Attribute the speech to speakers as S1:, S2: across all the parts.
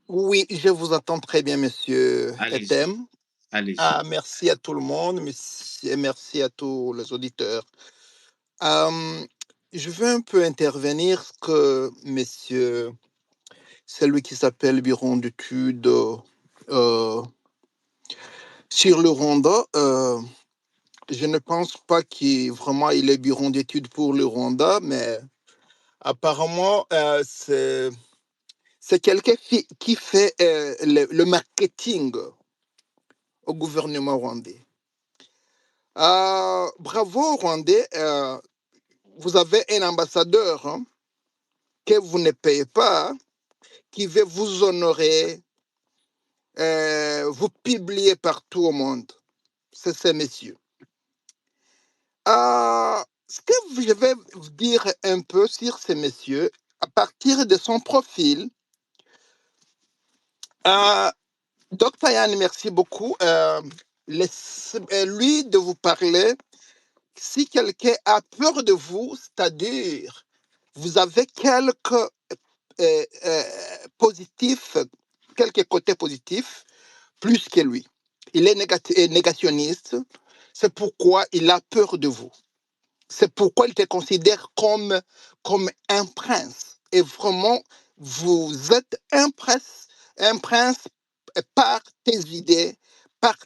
S1: Oui, je vous entends très bien, monsieur
S2: Allez-y,
S1: Etem.
S2: allez-y.
S1: Merci à tout le monde, et merci à tous les auditeurs. Euh, je veux un peu intervenir ce que monsieur, celui qui s'appelle Bureau d'études sur le Rwanda. Je ne pense pas qu'il vraiment il est bureau d'études pour le Rwanda, mais apparemment c'est quelqu'un qui fait le marketing au gouvernement rwandais. Bravo, Rwandais. Vous avez un ambassadeur, hein, que vous ne payez pas, qui veut vous honorer, vous publier partout au monde. C'est ces messieurs. Ce que je vais vous dire un peu sur ces messieurs, à partir de son profil, euh, Dr. Yann, merci beaucoup. Lui de vous parler, si quelqu'un a peur de vous, c'est-à-dire vous avez positifs, quelques côtés positifs plus que lui. Il est négationniste, c'est pourquoi il a peur de vous. C'est pourquoi il te considère comme un prince. Et vraiment, vous êtes un prince par tes idées, par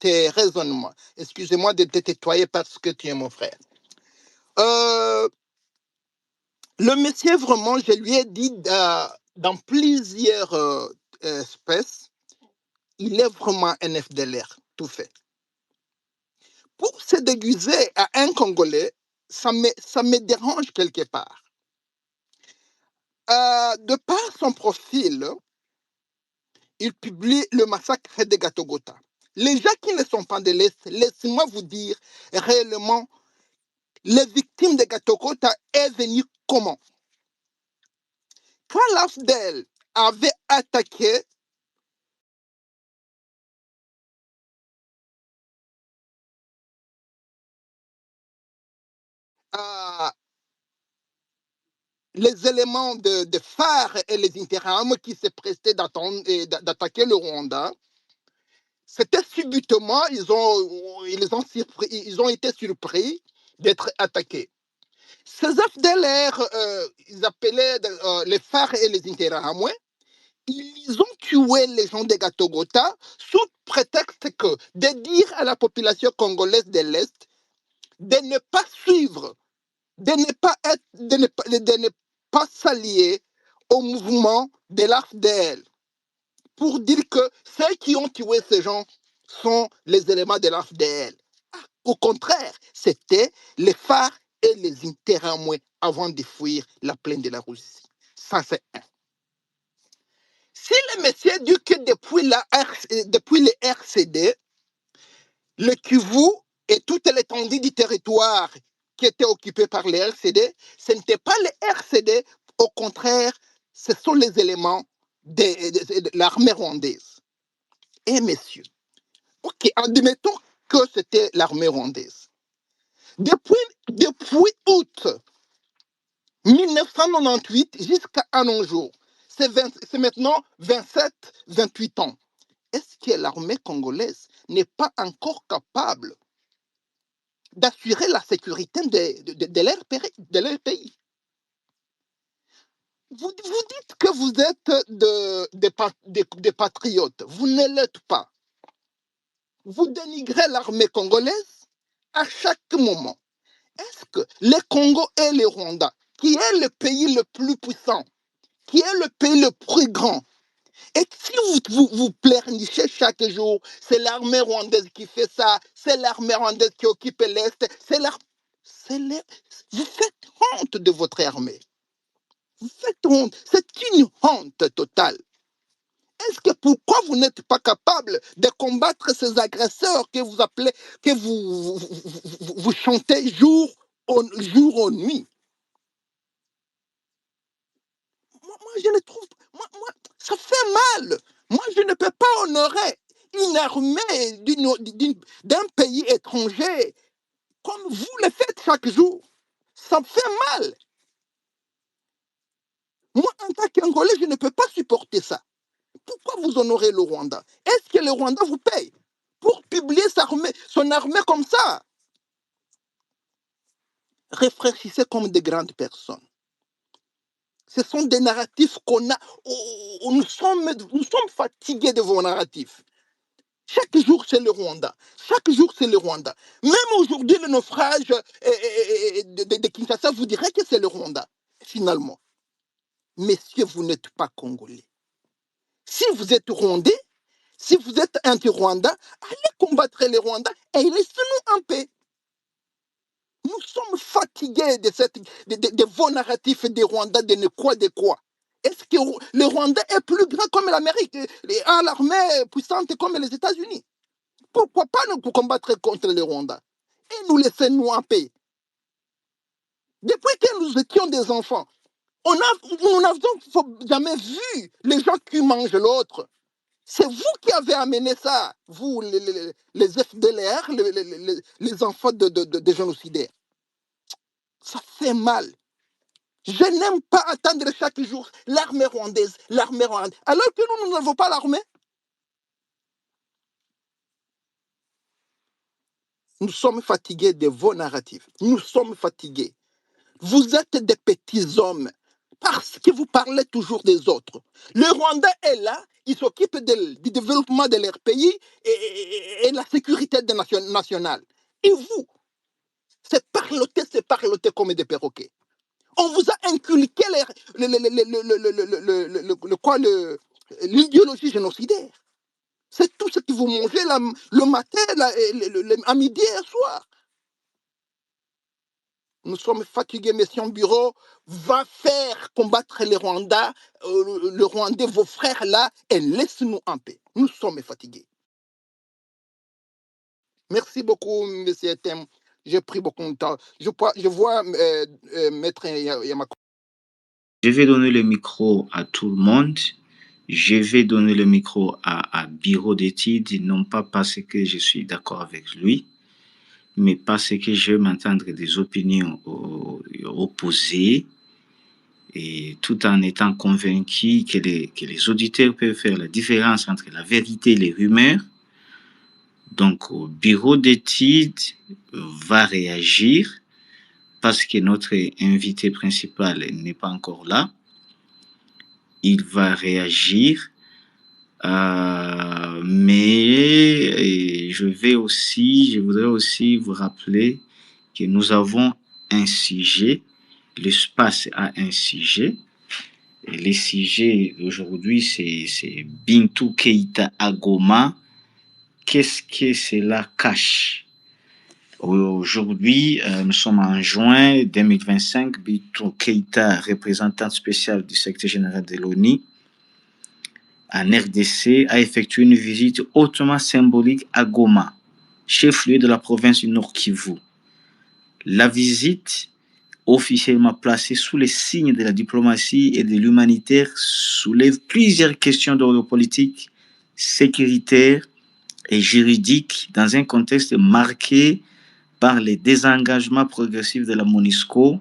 S1: tes raisonnements. Excusez-moi de te tutoyer parce que tu es mon frère. Euh, Le monsieur, vraiment, je lui ai dit dans plusieurs espèces, il est vraiment un FDLR, tout fait. Pour se déguiser à un Congolais, ça me dérange quelque part. De par son profil, il publie le massacre de Gatogota. Les gens qui ne sont pas de l'Est, laissez-moi vous dire réellement, les victimes de Gatogota est venue comment? Quand l'AFDEL avait attaqué euh, les éléments de phare et les interarmes qui se prestaient d'attaquer le Rwanda, c'était subitement, ils ont été surpris d'être attaqués. Ces FDLR, ils appelaient les phares et les interarmes, ils ont tué les gens de Gatogota sous prétexte que de dire à la population congolaise de l'Est de ne pas suivre, de ne pas s'allier au mouvement de l'AFDL pour dire que ceux qui ont tué ces gens sont les éléments de l'AFDL. Au contraire, c'était les phares et les interamoués avant de fuir la plaine de la Russie. Ça, c'est un. Si le monsieur dit que depuis le RCD, le Kivu et toute l'étendue du territoire qui était occupé par les RCD, ce n'était pas les RCD, au contraire, ce sont les éléments de l'armée rwandaise. Et messieurs, ok, admettons que c'était l'armée rwandaise. Depuis août 1998 jusqu'à nos jours, c'est maintenant 27, 28 ans. Est-ce que l'armée congolaise n'est pas encore capable d'assurer la sécurité de leur pays? Vous dites que vous êtes des patriotes. Vous ne l'êtes pas. Vous dénigrez l'armée congolaise à chaque moment. Est-ce que le Congo et le Rwanda, qui est le pays le plus puissant, qui est le pays le plus grand, et si vous pleurnichez chaque jour, c'est l'armée rwandaise qui fait ça, c'est l'armée rwandaise qui occupe l'Est, vous faites honte de votre armée. Vous faites honte. C'est une honte totale. Est-ce que pourquoi vous n'êtes pas capable de combattre ces agresseurs que vous appelez, que vous chantez jour ou nuit? Moi, je ne trouve pas. Moi, ça fait mal. Moi, je ne peux pas honorer une armée d'un pays étranger comme vous le faites chaque jour. Ça me fait mal. Moi, en tant qu'Angolais, je ne peux pas supporter ça. pourquoi vous honorez le Rwanda? Est-ce que le Rwanda vous paye pour publier son armée comme ça? Réfléchissez comme des grandes personnes. Ce sont des narratifs qu'on a. Nous sommes fatigués de vos narratifs. Chaque jour, c'est le Rwanda. Chaque jour, c'est le Rwanda. Même aujourd'hui, le naufrage de Kinshasa vous dirait que c'est le Rwanda, finalement. Messieurs, vous n'êtes pas Congolais. Si vous êtes Rwandais, si vous êtes anti-Rwanda, allez combattre les Rwandais et laissez-nous en paix. Nous sommes fatigués de vos narratifs des Rwandais, de quoi. Est-ce que le Rwanda est plus grand comme l'Amérique, a l'armée puissante comme les États-Unis? Pourquoi pas nous combattre contre le Rwanda et nous laisser nous en paix? Depuis que nous étions des enfants, nous n'avons jamais vu les gens qui mangent l'autre. C'est vous qui avez amené ça, vous, les FDLR, les enfants de génocidaires. Ça fait mal. Je n'aime pas attendre chaque jour l'armée rwandaise, alors que nous n'avons pas l'armée. Nous sommes fatigués de vos narratifs. Nous sommes fatigués. Vous êtes des petits hommes parce que vous parlez toujours des autres. Le Rwanda est là, il s'occupe du développement de leur pays et la sécurité nationale. Et vous, c'est parloter comme des perroquets. On vous a inculqué l'idéologie génocidaire. C'est tout ce que vous mangez le matin, à midi et au soir. Nous sommes fatigués, mais si un bureau va faire combattre les Rwandais, le Rwandais, vos frères là, et laisse-nous en paix. Nous sommes fatigués. Merci beaucoup, M. Etem. J'ai pris beaucoup de temps. Je vois Maître Yamako.
S2: Je vais donner le micro à tout le monde. Je vais donner le micro à Bureau d'études, non pas parce que je suis d'accord avec lui, mais parce que je veux m'entendre des opinions opposées, et tout en étant convaincu que les auditeurs peuvent faire la différence entre la vérité et les rumeurs. Donc, au Bureau d'études va réagir parce que notre invité principal n'est pas encore là. Il va réagir, mais je voudrais aussi vous rappeler que nous avons un sujet, l'espace a un sujet, et les sujets d'aujourd'hui, c'est Bintou Keïta à Goma. Qu'est-ce que cela cache? Aujourd'hui, nous sommes en juin 2025. Bintou Keïta, représentante spéciale du secrétaire général de l'ONU en RDC, a effectué une visite hautement symbolique à Goma, chef-lieu de la province du Nord Kivu. La visite, officiellement placée sous les signes de la diplomatie et de l'humanitaire, soulève plusieurs questions d'ordre politique, sécuritaire et juridique dans un contexte marqué par les désengagements progressifs de la MONUSCO,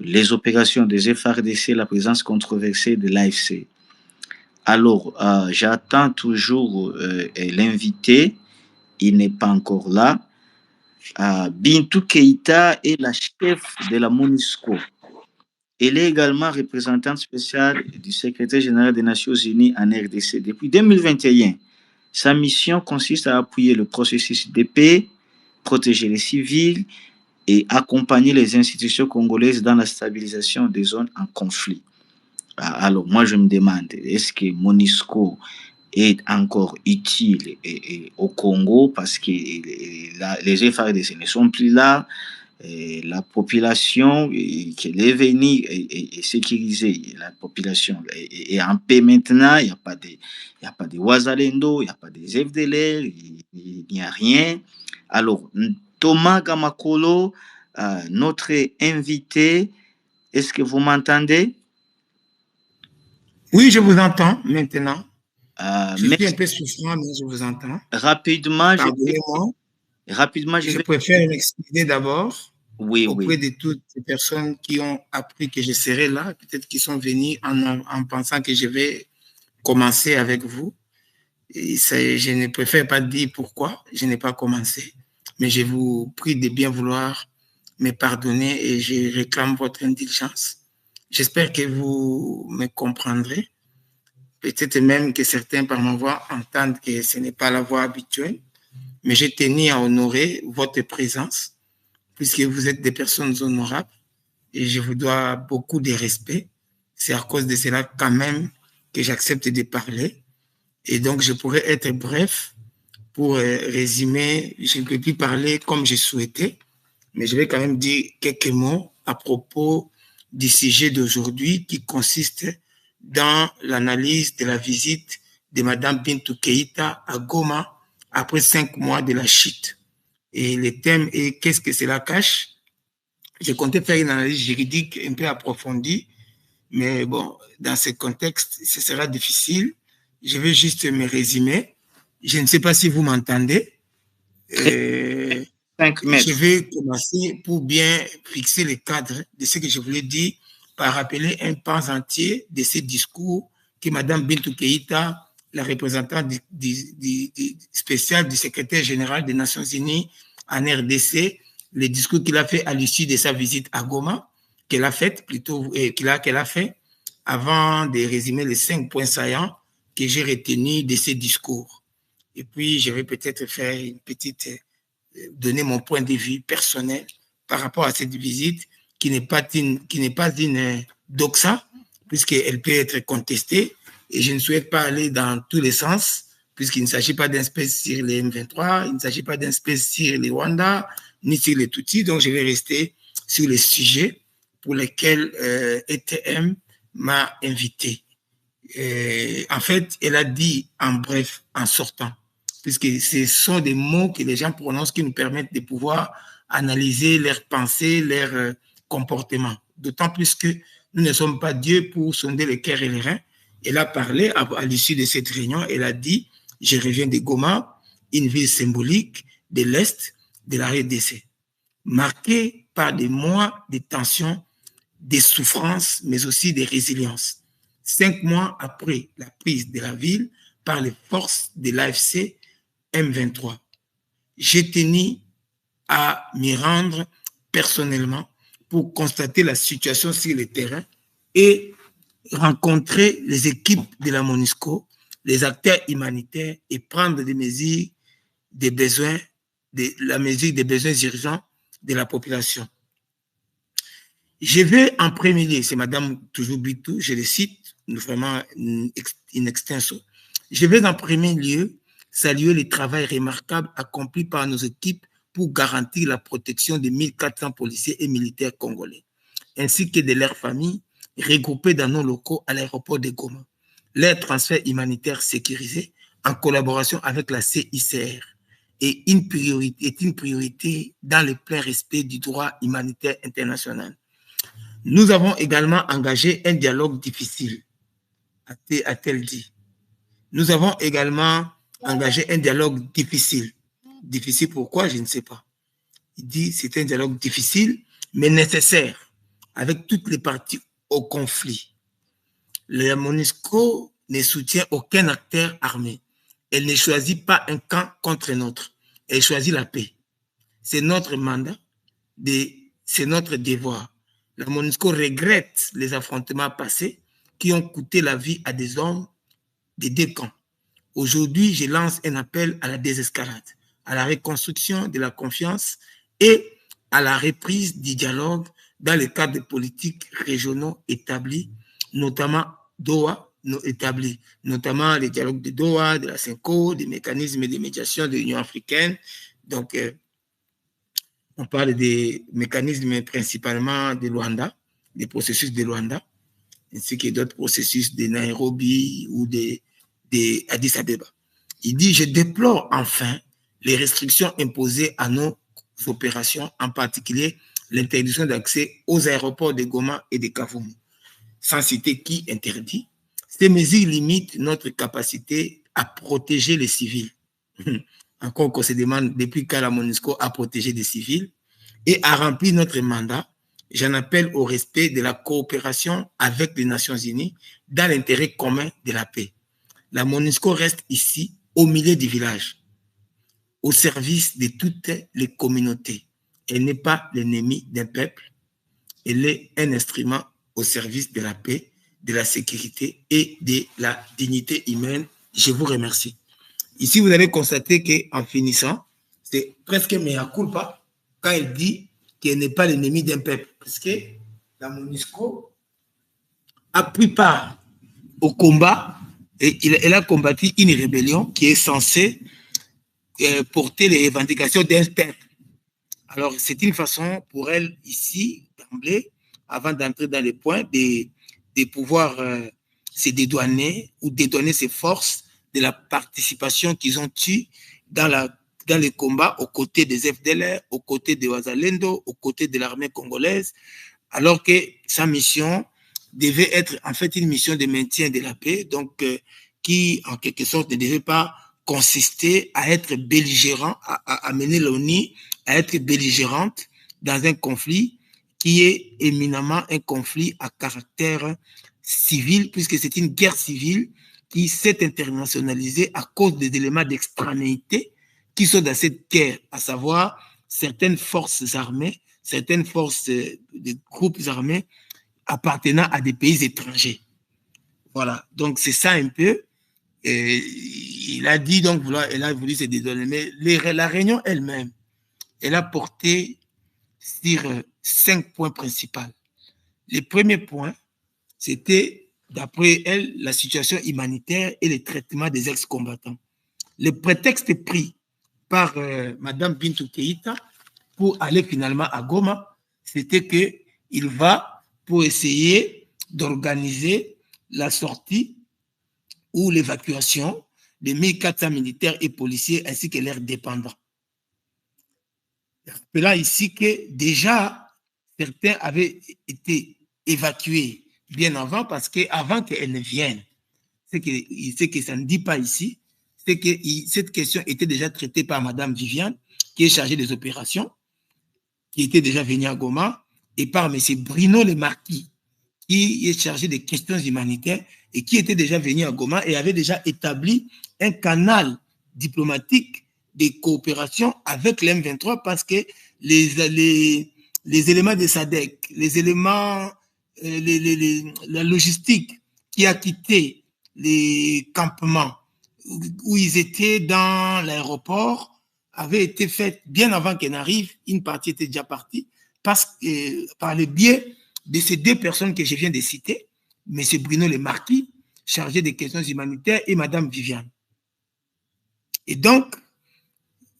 S2: les opérations des FARDC, la présence controversée de l'AFC. Alors, j'attends toujours l'invité, il n'est pas encore là. Bintou Keïta est la chef de la MONUSCO. Elle est également représentante spéciale du secrétaire général des Nations Unies en RDC. Depuis 2021, sa mission consiste à appuyer le processus de paix, protéger les civils et accompagner les institutions congolaises dans la stabilisation des zones en conflit. Alors, moi, je me demande, est-ce que MONUSCO est encore utile au Congo parce que les FARDC ne sont plus là, la population qui est venue est sécurisée, la population est en paix maintenant, il n'y a pas de Wazalendo, il n'y a pas des FDLR, il n'y a rien. Alors, Thomas Gamakolo, notre invité, est-ce que vous m'entendez?
S3: Oui, je vous entends maintenant. Je suis un peu souffrant, mais je vous entends.
S2: Rapidement,
S3: je préfère m'excuser d'abord auprès
S2: de
S3: toutes ces personnes qui ont appris que je serai là, peut-être qui sont venues en pensant que je vais commencer avec vous. Et je ne préfère pas dire pourquoi je n'ai pas commencé, mais je vous prie de bien vouloir me pardonner et je réclame votre indulgence. J'espère que vous me comprendrez. Peut-être même que certains par ma voix entendent que ce n'est pas la voix habituelle, mais j'ai tenu à honorer votre présence puisque vous êtes des personnes honorables et je vous dois beaucoup de respect. C'est à cause de cela quand même que j'accepte de parler. Et donc, je pourrais être bref pour résumer. Je ne peux plus parler comme je souhaitais, mais je vais quand même dire quelques mots à propos du sujet d'aujourd'hui qui consiste dans l'analyse de la visite de Mme Bintou Keïta à Goma après 5 mois de la chute. Et le thème est qu'est-ce que cela cache? J'ai compté faire une analyse juridique un peu approfondie, mais bon, dans ce contexte, ce sera difficile. Je vais juste me résumer. Je ne sais pas si vous m'entendez.
S2: 5 mètres.
S3: Je vais commencer pour bien fixer le cadre de ce que je voulais dire par rappeler un pan entier de ce discours que Mme Bintou Keïta, la représentante spéciale du secrétaire général des Nations Unies en RDC, le discours qu'il a fait à l'issue de sa visite à Goma, qu'elle a fait avant de résumer les 5 points saillants que j'ai retenus de ces discours. Et puis, je vais peut-être faire une petite, donner mon point de vue personnel par rapport à cette visite qui n'est pas une doxa, puisqu'elle peut être contestée. Et je ne souhaite pas aller dans tous les sens, puisqu'il ne s'agit pas d'un space sur les M23, il ne s'agit pas d'un space sur les Rwanda, ni sur les Tutsis. Donc, je vais rester sur les sujets pour lesquels ETM m'a invité. En fait, elle a dit en bref, en sortant, puisque ce sont des mots que les gens prononcent qui nous permettent de pouvoir analyser leurs pensées, leurs comportements. D'autant plus que nous ne sommes pas Dieu pour sonder les cœurs et les reins. Elle a parlé à l'issue de cette réunion, elle a dit « Je reviens de Goma, une ville symbolique de l'Est de la RDC, marquée par des mois de tensions, des souffrances, mais aussi des résiliences. 5 mois après la prise de la ville par les forces de l'AFC M23, j'ai tenu à m'y rendre personnellement pour constater la situation sur le terrain et rencontrer les équipes de la MONUSCO, les acteurs humanitaires et prendre des mesures des besoins, la mesure des besoins urgents de la population. Je vais en premier lieu, c'est Madame toujours Bitou, je le cite, vraiment in extenso. Je vais en premier lieu saluer le travail remarquable accompli par nos équipes pour garantir la protection de 1400 policiers et militaires congolais, ainsi que de leurs familles regroupées dans nos locaux à l'aéroport de Goma. Leur transfert humanitaire sécurisé en collaboration avec la CICR est une priorité dans le plein respect du droit humanitaire international. Nous avons également engagé un dialogue difficile, a-t-elle dit. Nous avons également engagé un dialogue difficile. Difficile pourquoi? Je ne sais pas. Il dit c'est un dialogue difficile, mais nécessaire, avec toutes les parties au conflit. La MONUSCO ne soutient aucun acteur armé. Elle ne choisit pas un camp contre un autre. Elle choisit la paix. C'est notre mandat, c'est notre devoir. La MONUSCO regrette les affrontements passés qui ont coûté la vie à des hommes des 2 camps. Aujourd'hui, je lance un appel à la désescalade, à la reconstruction de la confiance et à la reprise du dialogue dans le cadre des politiques régionaux établis, notamment notamment les dialogues de Doha, de la CENCO, des mécanismes de médiation de l'Union africaine. Donc, on parle des mécanismes principalement de Luanda, des processus de Luanda, ainsi que d'autres processus de Nairobi ou de Addis Abeba. Il dit, je déplore enfin les restrictions imposées à nos opérations, en particulier l'interdiction d'accès aux aéroports de Goma et de Kavumu, sans citer qui interdit. Ces mesures limitent notre capacité à protéger les civils. Encore qu'on se demande depuis quand la MONUSCO a protégé des civils et à remplir notre mandat. J'en appelle au respect de la coopération avec les Nations Unies dans l'intérêt commun de la paix. la MONUSCO reste ici, au milieu du village, au service de toutes les communautés. Elle n'est pas l'ennemi d'un peuple, elle est un instrument au service de la paix, de la sécurité et de la dignité humaine. Je vous remercie. Ici, vous allez constater qu'en finissant, c'est presque mea culpa quand elle dit qu'elle n'est pas l'ennemi d'un peuple. Parce que la MONUSCO a pris part au combat et elle a combattu une rébellion qui est censée porter les revendications d'un peuple. Alors, c'est une façon pour elle, ici, d'emblée, avant d'entrer dans les points, de pouvoir se dédouaner ou dédouaner ses forces de la participation qu'ils ont eue dans les combats aux côtés des FDLR, aux côtés des Wazalendo, aux côtés de l'armée congolaise, alors que sa mission devait être en fait une mission de maintien de la paix, donc qui, en quelque sorte, ne devait pas consister à être belligérant, à mener l'ONU à être belligérante dans un conflit qui est éminemment un conflit à caractère civil, puisque c'est une guerre civile qui s'est internationalisée à cause des éléments d'extranéité qui sont dans cette guerre, à savoir certaines forces armées, certaines forces des groupes armés appartenant à des pays étrangers. Voilà, donc c'est ça un peu. Et il a dit, donc, elle a voulu se dédouaner, mais la réunion elle-même, elle a porté sur 5 points principaux. Le premier point, c'était, d'après elle, la situation humanitaire et le traitement des ex-combattants. Le prétexte pris par Mme Bintou Keïta pour aller finalement à Goma, c'était qu'il va pour essayer d'organiser la sortie ou l'évacuation des 1400 militaires et policiers ainsi que leurs dépendants. Rappelons ici que déjà, certains avaient été évacués bien avant, parce qu'avant qu'elles ne viennent, ce que ça ne dit pas ici, c'est que cette question était déjà traitée par Mme Viviane, qui est chargée des opérations, qui était déjà venue à Goma, et par M. Bruno Le Marquis, qui est chargé des questions humanitaires et qui était déjà venu à Goma et avait déjà établi un canal diplomatique de coopération avec l'M23, parce que les éléments de SADC, les éléments, la logistique qui a quitté les campements où ils étaient dans l'aéroport avait été faite bien avant qu'elle n'arrive. Une partie était déjà partie par le biais de ces 2 personnes que je viens de citer, M. Bruno Le Marquis, chargé des questions humanitaires, et Mme Viviane. Et donc,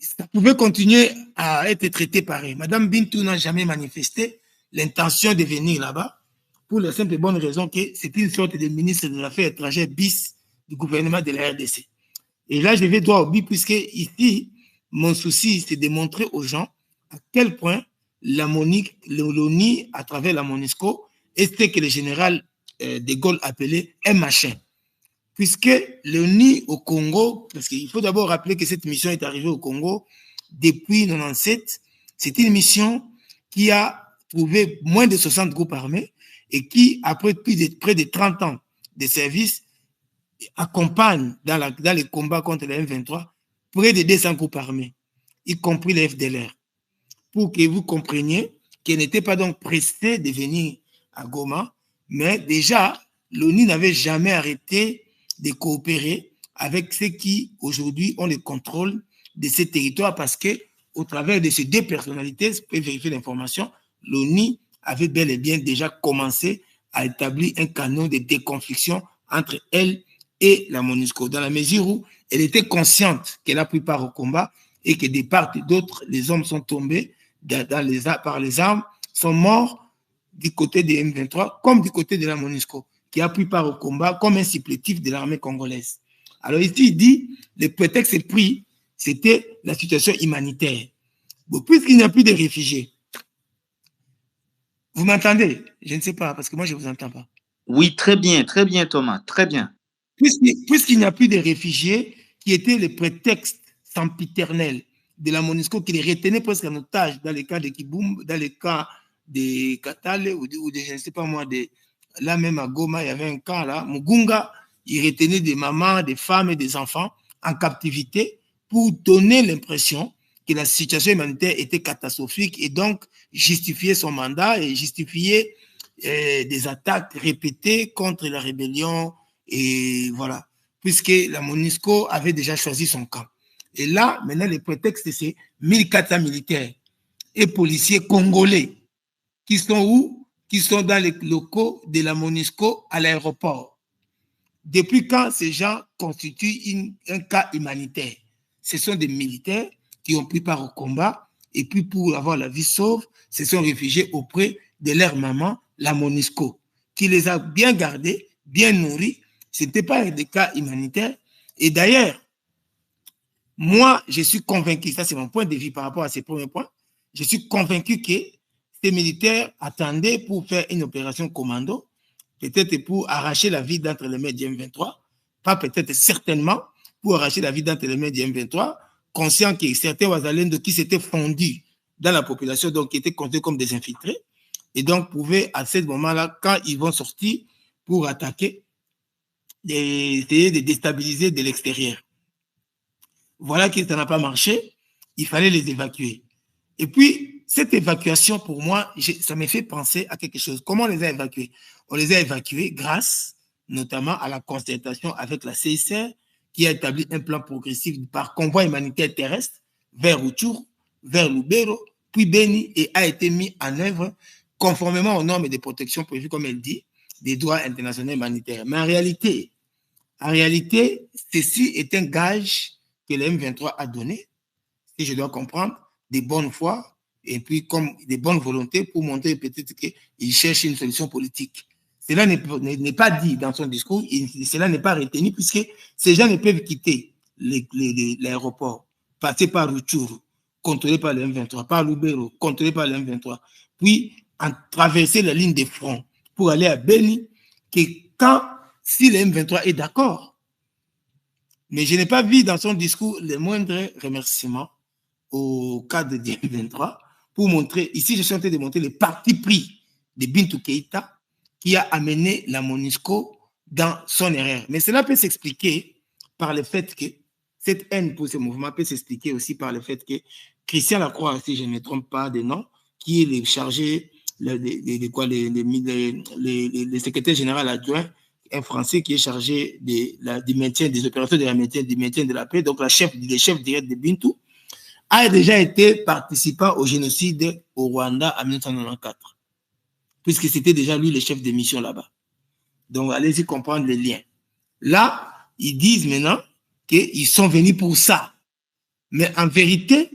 S3: ça pouvait continuer à être traité pareil. Mme Bintou n'a jamais manifesté l'intention de venir là-bas, pour la simple et bonne raison que c'est une sorte de ministre des Affaires étrangères bis du gouvernement de la RDC. Et là, je vais droit au but, puisque ici, mon souci, c'est de montrer aux gens à quel point l'ONU, à travers la MONUSCO, est ce que le général de Gaulle appelait un machin. Puisque l'ONU au Congo, parce qu'il faut d'abord rappeler que cette mission est arrivée au Congo depuis 1997, c'est une mission qui a trouvé moins de 60 groupes armés et qui, après près de 30 ans de service, accompagne dans les combats contre les M23 près de 200 groupes armés, y compris les FDLR, pour que vous compreniez qu'elle n'était pas donc pressée de venir à Goma, mais déjà, l'ONU n'avait jamais arrêté de coopérer avec ceux qui, aujourd'hui, ont le contrôle de ces territoires, parce que, au travers de ces 2 personnalités, vous pouvez vérifier l'information, l'ONU avait bel et bien déjà commencé à établir un canon de déconfliction entre elle et la MONUSCO, dans la mesure où elle était consciente qu'elle a pris part au combat et que de part et d'autre, les hommes sont tombés par les armes, sont morts du côté des M23 comme du côté de la MONUSCO, qui a pris part au combat comme un supplétif de l'armée congolaise. Alors ici, il dit, le prétexte pris, c'était la situation humanitaire. Bon, puisqu'il n'y a plus de réfugiés, vous m'entendez? Je ne sais pas, parce que moi, je ne vous entends pas.
S2: Oui, très bien, Thomas, très bien.
S3: Puisqu'il n'y a plus de réfugiés, qui étaient les prétextes sempiternels de la MONUSCO, qui les retenaient presque en otage dans les cas de Kiboum, dans les cas de Katale ou de je ne sais pas moi, là même à Goma, il y avait un camp là, Mugunga, il retenait des mamans, des femmes et des enfants en captivité pour donner l'impression que la situation humanitaire était catastrophique et donc justifier son mandat et justifier des attaques répétées contre la rébellion et voilà, puisque la MONUSCO avait déjà choisi son camp. Et là, maintenant, le prétexte, c'est 1400 militaires et policiers congolais qui sont où? Qui sont dans les locaux de la MONUSCO à l'aéroport. Depuis quand ces gens constituent un cas humanitaire? Ce sont des militaires qui ont pris part au combat et puis pour avoir la vie sauve, se sont réfugiés auprès de leur maman, la MONUSCO, qui les a bien gardés, bien nourris. Ce n'était pas des cas humanitaires. Et d'ailleurs, moi, je suis convaincu, ça c'est mon point de vue par rapport à ces premiers points, je suis convaincu que ces militaires attendaient pour faire une opération commando, peut-être pour arracher la vie d'entre les mains du M23, pas peut-être certainement pour arracher la vie d'entre les mains du M23, conscient que certains Ouazalendo qui s'étaient fondus dans la population, donc qui étaient comptés comme des infiltrés, et donc pouvaient à ce moment-là, quand ils vont sortir pour attaquer, essayer de déstabiliser de l'extérieur. Voilà que ça n'a pas marché, il fallait les évacuer. Et puis, cette évacuation, pour moi, ça m'a fait penser à quelque chose. Comment on les a évacués? On les a évacués grâce, notamment, à la concertation avec la CICR, qui a établi un plan progressif par convoi humanitaire terrestre vers Rutshuru, vers Lubero, puis Beni, et a été mis en œuvre conformément aux normes de protection prévues, comme elle dit, des droits internationaux humanitaires. Mais en réalité, ceci est un gage que le M23 a donné, si je dois comprendre, des bonnes foi et puis comme des bonnes volontés pour montrer peut-être qu'il cherche une solution politique. Cela n'est pas dit dans son discours, cela n'est pas retenu puisque ces gens ne peuvent quitter l'aéroport, passer par Rutshuru, contrôlé par le M23, par Lubero, contrôlé par le M23, puis traverser la ligne de front pour aller à Beni, que si le M23 est d'accord. Mais je n'ai pas vu dans son discours le moindre remerciement au cadre du M23 pour montrer, ici je suis en train de montrer le parti pris de Bintou Keïta qui a amené la MONUSCO dans son erreur. Mais cela peut s'expliquer par le fait que cette haine pour ce mouvement peut s'expliquer aussi par le fait que Christian Lacroix, si je ne me trompe pas de nom, qui est le chargé, le secrétaire général adjoint, un Français qui est chargé du maintien des opérations du maintien de la paix, donc le chef direct de Bintou, a déjà été participant au génocide au Rwanda en 1994, puisque c'était déjà lui le chef de mission là-bas. Donc, allez-y comprendre les liens. Là, ils disent maintenant qu'ils sont venus pour ça. Mais en vérité,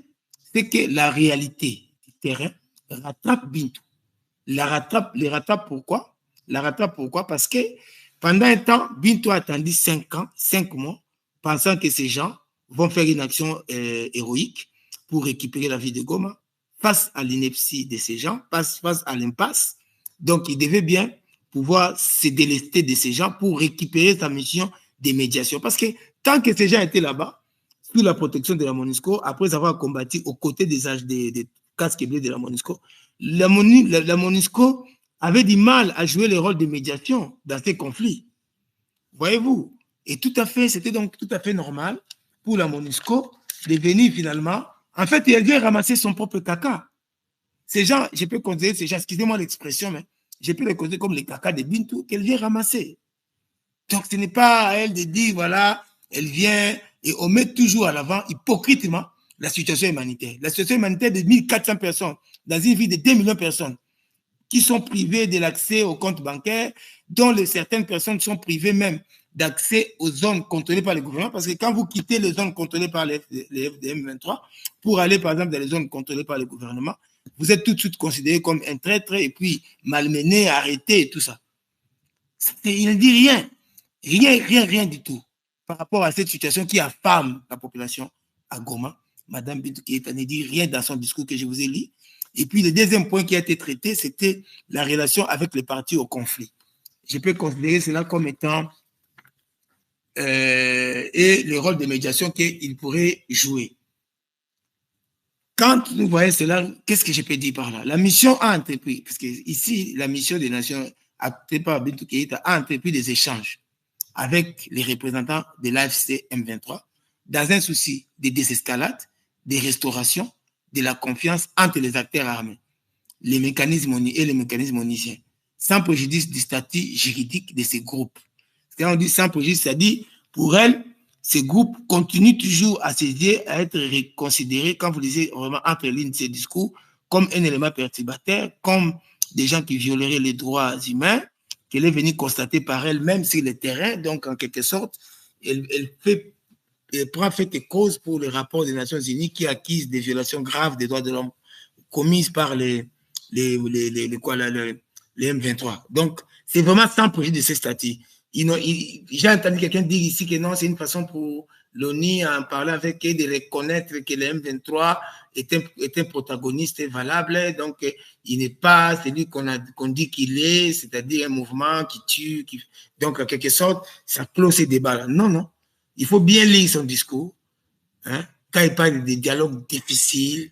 S3: c'est que la réalité du terrain rattrape Bintou. Les rattrape pourquoi? La rattrape pourquoi? Parce que pendant un temps, Bintou a attendu 5 mois, pensant que ces gens vont faire une action héroïque pour récupérer la vie de Goma, face à l'ineptie de ces gens, face à l'impasse. Donc, il devait bien pouvoir se délester de ces gens pour récupérer sa mission de médiation. Parce que tant que ces gens étaient là-bas, sous la protection de la MONUSCO, après avoir combattu aux côtés des casques bleus de la MONUSCO, la MONUSCO avait du mal à jouer le rôle de médiation dans ces conflits. Voyez-vous? Et c'était donc tout à fait normal pour la MONUSCO de venir finalement. En fait, elle vient ramasser son propre caca. Ces gens, je peux considérer ces gens, excusez-moi l'expression, mais je peux les considérer comme les caca de Bintou qu'elle vient ramasser. Donc, ce n'est pas à elle de dire, voilà, elle vient et on met toujours à l'avant, hypocritement, la situation humanitaire. La situation humanitaire de 1400 personnes, dans une ville de 2 millions de personnes, qui sont privées de l'accès aux comptes bancaires, dont certaines personnes sont privées même d'accès aux zones contrôlées par le gouvernement, parce que quand vous quittez les zones contrôlées par les FDM23 pour aller, par exemple, dans les zones contrôlées par le gouvernement, vous êtes tout de suite considéré comme un traître et puis malmené, arrêté et tout ça. Il ne dit rien. Rien du tout par rapport à cette situation qui affame la population à Goma. Madame Bintou Keïta ne dit rien dans son discours que je vous ai lu. Et puis, le deuxième point qui a été traité, c'était la relation avec les partis au conflit. Je peux considérer cela comme étant et le rôle de médiation qu'il pourrait jouer. Quand nous voyons cela, qu'est-ce que je peux dire par là? La mission a entrepris, parce que ici, la mission des Nations, par Bintou Keïta, a entrepris des échanges avec les représentants de l'AFC M23 dans un souci de désescalade, de restauration, de la confiance entre les acteurs armés, les mécanismes et les mécanismes onisiens, sans préjudice du statut juridique de ces groupes. Quand on dit sans préjudice, ça dit, pour elle, ces groupes continuent toujours à s'aider, à être considérés, quand vous lisez vraiment entre les lignes de ces discours, comme un élément perturbateur, comme des gens qui violeraient les droits humains, qu'elle est venue constater par elle-même sur le terrain. Donc, en quelque sorte, elle prend fait et cause pour le rapport des Nations Unies qui accuse des violations graves des droits de l'homme commises par les M23. Donc, c'est vraiment sans projet de ces statuts. J'ai entendu quelqu'un dire ici que non, c'est une façon pour l'ONU en parlant avec eux de reconnaître que le M23 est un protagoniste valable, donc il n'est pas celui qu'on dit qu'il est, c'est-à-dire un mouvement qui tue, donc en quelque sorte, ça clôt ces débats-là. Non, non, il faut bien lire son discours, hein, quand il parle des dialogues difficiles,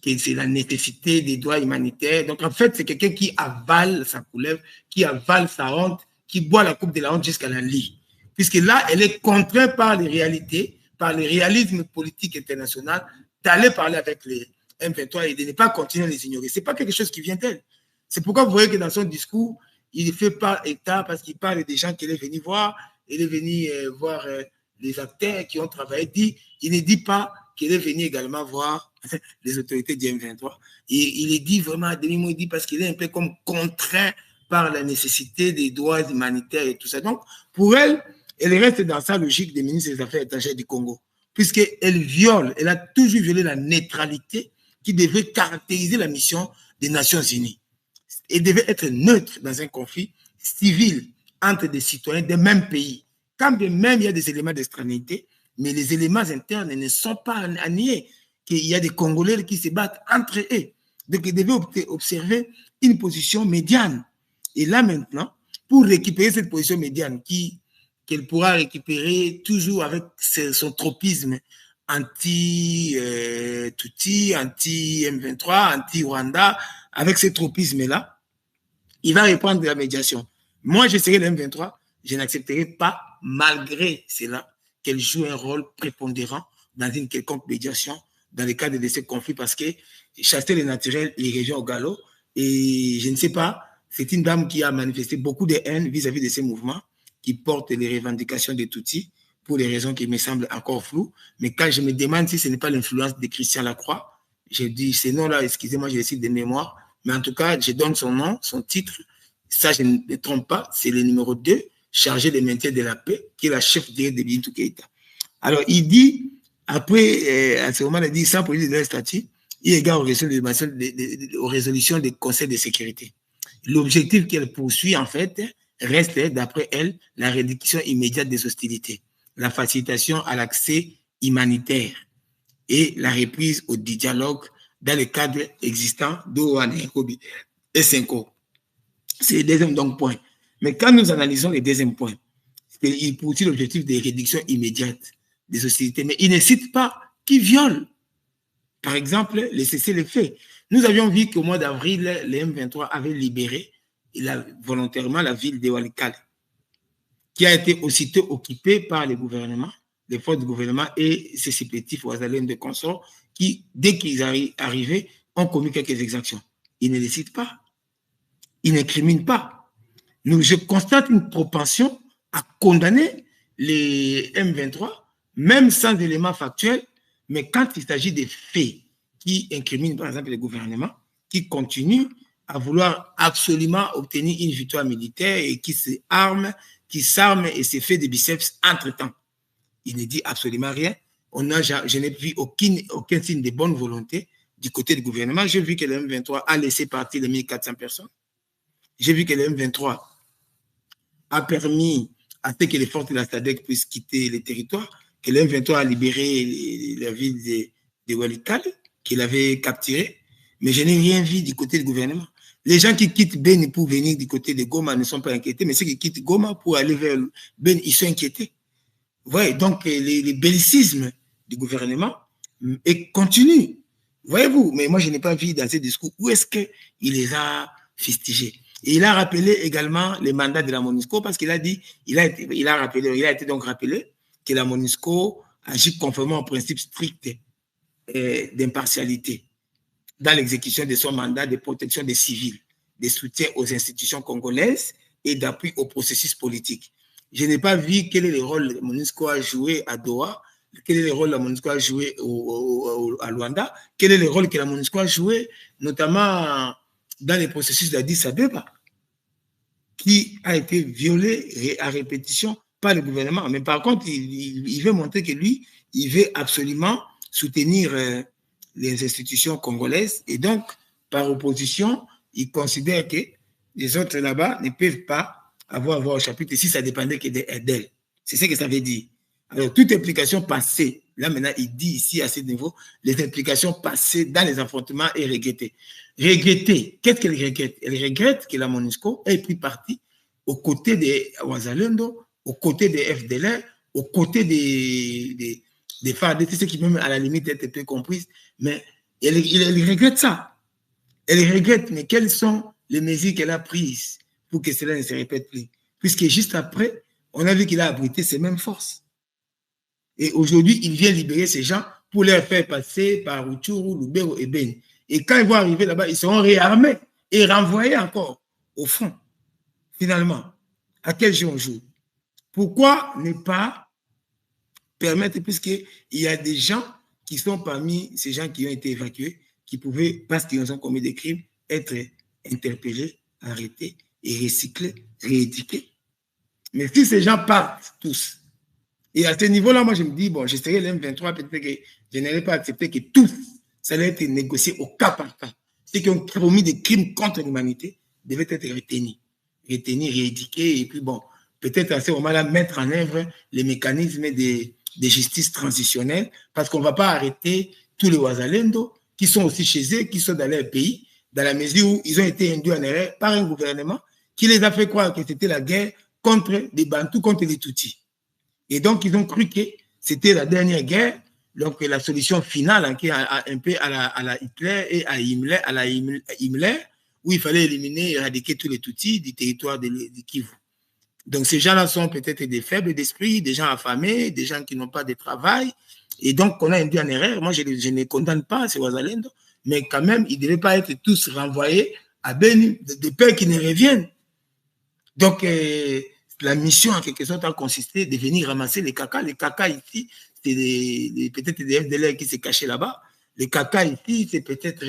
S3: que c'est la nécessité des droits humanitaires. Donc en fait, c'est quelqu'un qui avale sa couleur, qui avale sa honte, qui boit la coupe de la honte jusqu'à la lit. Puisque là, elle est contrainte par les réalités, par le réalisme politique international, d'aller parler avec les M23 et de ne pas continuer à les ignorer. Ce n'est pas quelque chose qui vient d'elle. C'est pourquoi vous voyez que dans son discours, il fait par état, parce qu'il parle des gens qu'il est venu voir, il est venu voir les acteurs qui ont travaillé. Il ne dit pas qu'il est venu également voir les autorités du M23. Et il est dit vraiment, à demi-mot, il dit parce qu'il est un peu comme contraint par la nécessité des droits humanitaires et tout ça. Donc, pour elle, elle reste dans sa logique des ministres des Affaires étrangères du Congo, puisqu'elle elle a toujours violé la neutralité qui devait caractériser la mission des Nations Unies. Elle devait être neutre dans un conflit civil entre des citoyens des mêmes pays. Quand bien même il y a des éléments d'extranéité, mais les éléments internes ne sont pas à nier qu'il y a des Congolais qui se battent entre eux. Donc, elle devait observer une position médiane. Et là, maintenant, pour récupérer cette position médiane qu'elle pourra récupérer toujours avec son tropisme anti-Tutsi, anti-M23, anti-Rwanda, avec ce tropisme-là, il va reprendre de la médiation. Moi, je serai le M23, je n'accepterai pas, malgré cela, qu'elle joue un rôle prépondérant dans une quelconque médiation dans le cadre de ces conflits, parce que chasser les naturels, les régions au galop, et je ne sais pas, c'est une dame qui a manifesté beaucoup de haine vis-à-vis de ces mouvements qui portent les revendications des Tutsis pour des raisons qui me semblent encore floues. Mais quand je me demande si ce n'est pas l'influence de Christian Lacroix, je dis ces noms-là, excusez-moi, je les cite de mémoire, mais en tout cas, je donne son nom, son titre, ça je ne me trompe pas, c'est le numéro 2, chargé de maintien de la paix, qui est la chef directe de Bintou Keïta. Alors, il dit, après, à ce moment, il dit, sans police de leur statut, il égare aux résolutions des conseils de sécurité. L'objectif qu'elle poursuit, en fait, reste, d'après elle, la réduction immédiate des hostilités, la facilitation à l'accès humanitaire et la reprise au dialogue dans le cadre existant d'Oan et Senko. C'est le deuxième donc, point. Mais quand nous analysons le deuxième point, il poursuit l'objectif de réduction immédiate des hostilités, mais il ne cite pas qui viole. Par exemple, les cessez-le-feu. Nous avions vu qu'au mois d'avril, les M23 avaient libéré volontairement la ville de Walikale, qui a été aussitôt occupée par les gouvernements, les forces du gouvernement et ses supplétifs Ouazalènes de consorts, qui, dès qu'ils arrivaient, ont commis quelques exactions. Ils ne les citent pas. Ils n'incriminent pas. Je constate une propension à condamner les M23, même sans éléments factuels, mais quand il s'agit des faits qui incriminent, par exemple, les gouvernements, qui continuent à vouloir absolument obtenir une victoire militaire et qui s'arment et se fait des biceps entre-temps. Il ne dit absolument rien. Je n'ai vu aucun signe de bonne volonté du côté du gouvernement. J'ai vu que le M23 a laissé partir les 1400 personnes. J'ai vu que le M23 a permis à ce que les forces de la SADC puissent quitter le territoire, que le M23 a libéré la ville de Walikale, qu'il avait capturée, mais je n'ai rien vu du côté du gouvernement. Les gens qui quittent Beni pour venir du côté de Goma ne sont pas inquiétés, mais ceux qui quittent Goma pour aller vers Beni, ils sont inquiétés. Ouais, donc les bellicismes du gouvernement continuent. Voyez-vous, mais moi je n'ai pas vu dans ces discours où est-ce qu'il les a fustigés. Et il a rappelé également les mandats de la MONUSCO parce qu'il a dit, il a été donc rappelé que la MONUSCO agit conformément au principe strict d'impartialité dans l'exécution de son mandat de protection des civils, de soutien aux institutions congolaises et d'appui au processus politique. Je n'ai pas vu quel est le rôle que la MONUSCO a joué à Doha, quel est le rôle que la MONUSCO a joué à Luanda, quel est le rôle que la MONUSCO a joué notamment dans les processus d'Addis Abeba, qui a été violé à répétition par le gouvernement. Mais par contre, il veut montrer que lui, il veut absolument soutenir les institutions congolaises et donc, par opposition, il considère que les autres là-bas ne peuvent pas avoir au chapitre si ça dépendait que d'elle. C'est ce que ça veut dire. Alors, toute implication passée, là maintenant, il dit ici à ce niveau, les implications passées dans les affrontements est regrettée. Regretter, qu'est-ce qu'elle regrette? Elle regrette que la MONUSCO ait pris parti aux côtés des Wazalendo, aux côtés des FDLR, aux côtés des FARDC, ce qui même à la limite être peu comprise, mais elle regrette ça. Elle regrette, mais quelles sont les mesures qu'elle a prises pour que cela ne se répète plus? Puisque juste après, on a vu qu'il a abrité ses mêmes forces. Et aujourd'hui, il vient libérer ces gens pour les faire passer par Rutshuru, Lubero et Beni. Et quand ils vont arriver là-bas, ils seront réarmés et renvoyés encore au front. Finalement, à quel jeu on joue? Pourquoi ne pas permettre, puisqu'il y a des gens qui sont parmi ces gens qui ont été évacués, qui pouvaient, parce qu'ils ont commis des crimes, être interpellés, arrêtés et recyclés, rééduqués. Mais si ces gens partent tous, et à ce niveau-là, moi je me dis, bon, je serais l'M23, peut-être que je n'allais pas accepter que tous, ça allait être négocié au cas par cas. Ceux qui ont commis des crimes contre l'humanité devaient être retenus, rééduqués, et puis bon, peut-être à ce moment-là, mettre en œuvre les mécanismes de justice transitionnelle, parce qu'on ne va pas arrêter tous les Wazalendo qui sont aussi chez eux, qui sont dans leur pays, dans la mesure où ils ont été induits en erreur par un gouvernement qui les a fait croire que c'était la guerre contre les Bantous, contre les Tutsis. Et donc, ils ont cru que c'était la dernière guerre, donc la solution finale, qui est un peu à la Hitler et à la Himmler, où il fallait éliminer, éradiquer tous les Tutsis du territoire de Kivu. Donc, ces gens-là sont peut-être des faibles d'esprit, des gens affamés, des gens qui n'ont pas de travail. Et donc, on a induit en erreur. Moi, je ne condamne pas ces Wazalendo, mais quand même, ils ne devaient pas être tous renvoyés à Beni, de peur qu'ils ne reviennent. Donc, la mission, en quelque sorte, a consisté de venir ramasser les caca. Les caca ici, c'est peut-être des FDLR qui s'est caché là-bas. Les caca ici, c'est peut-être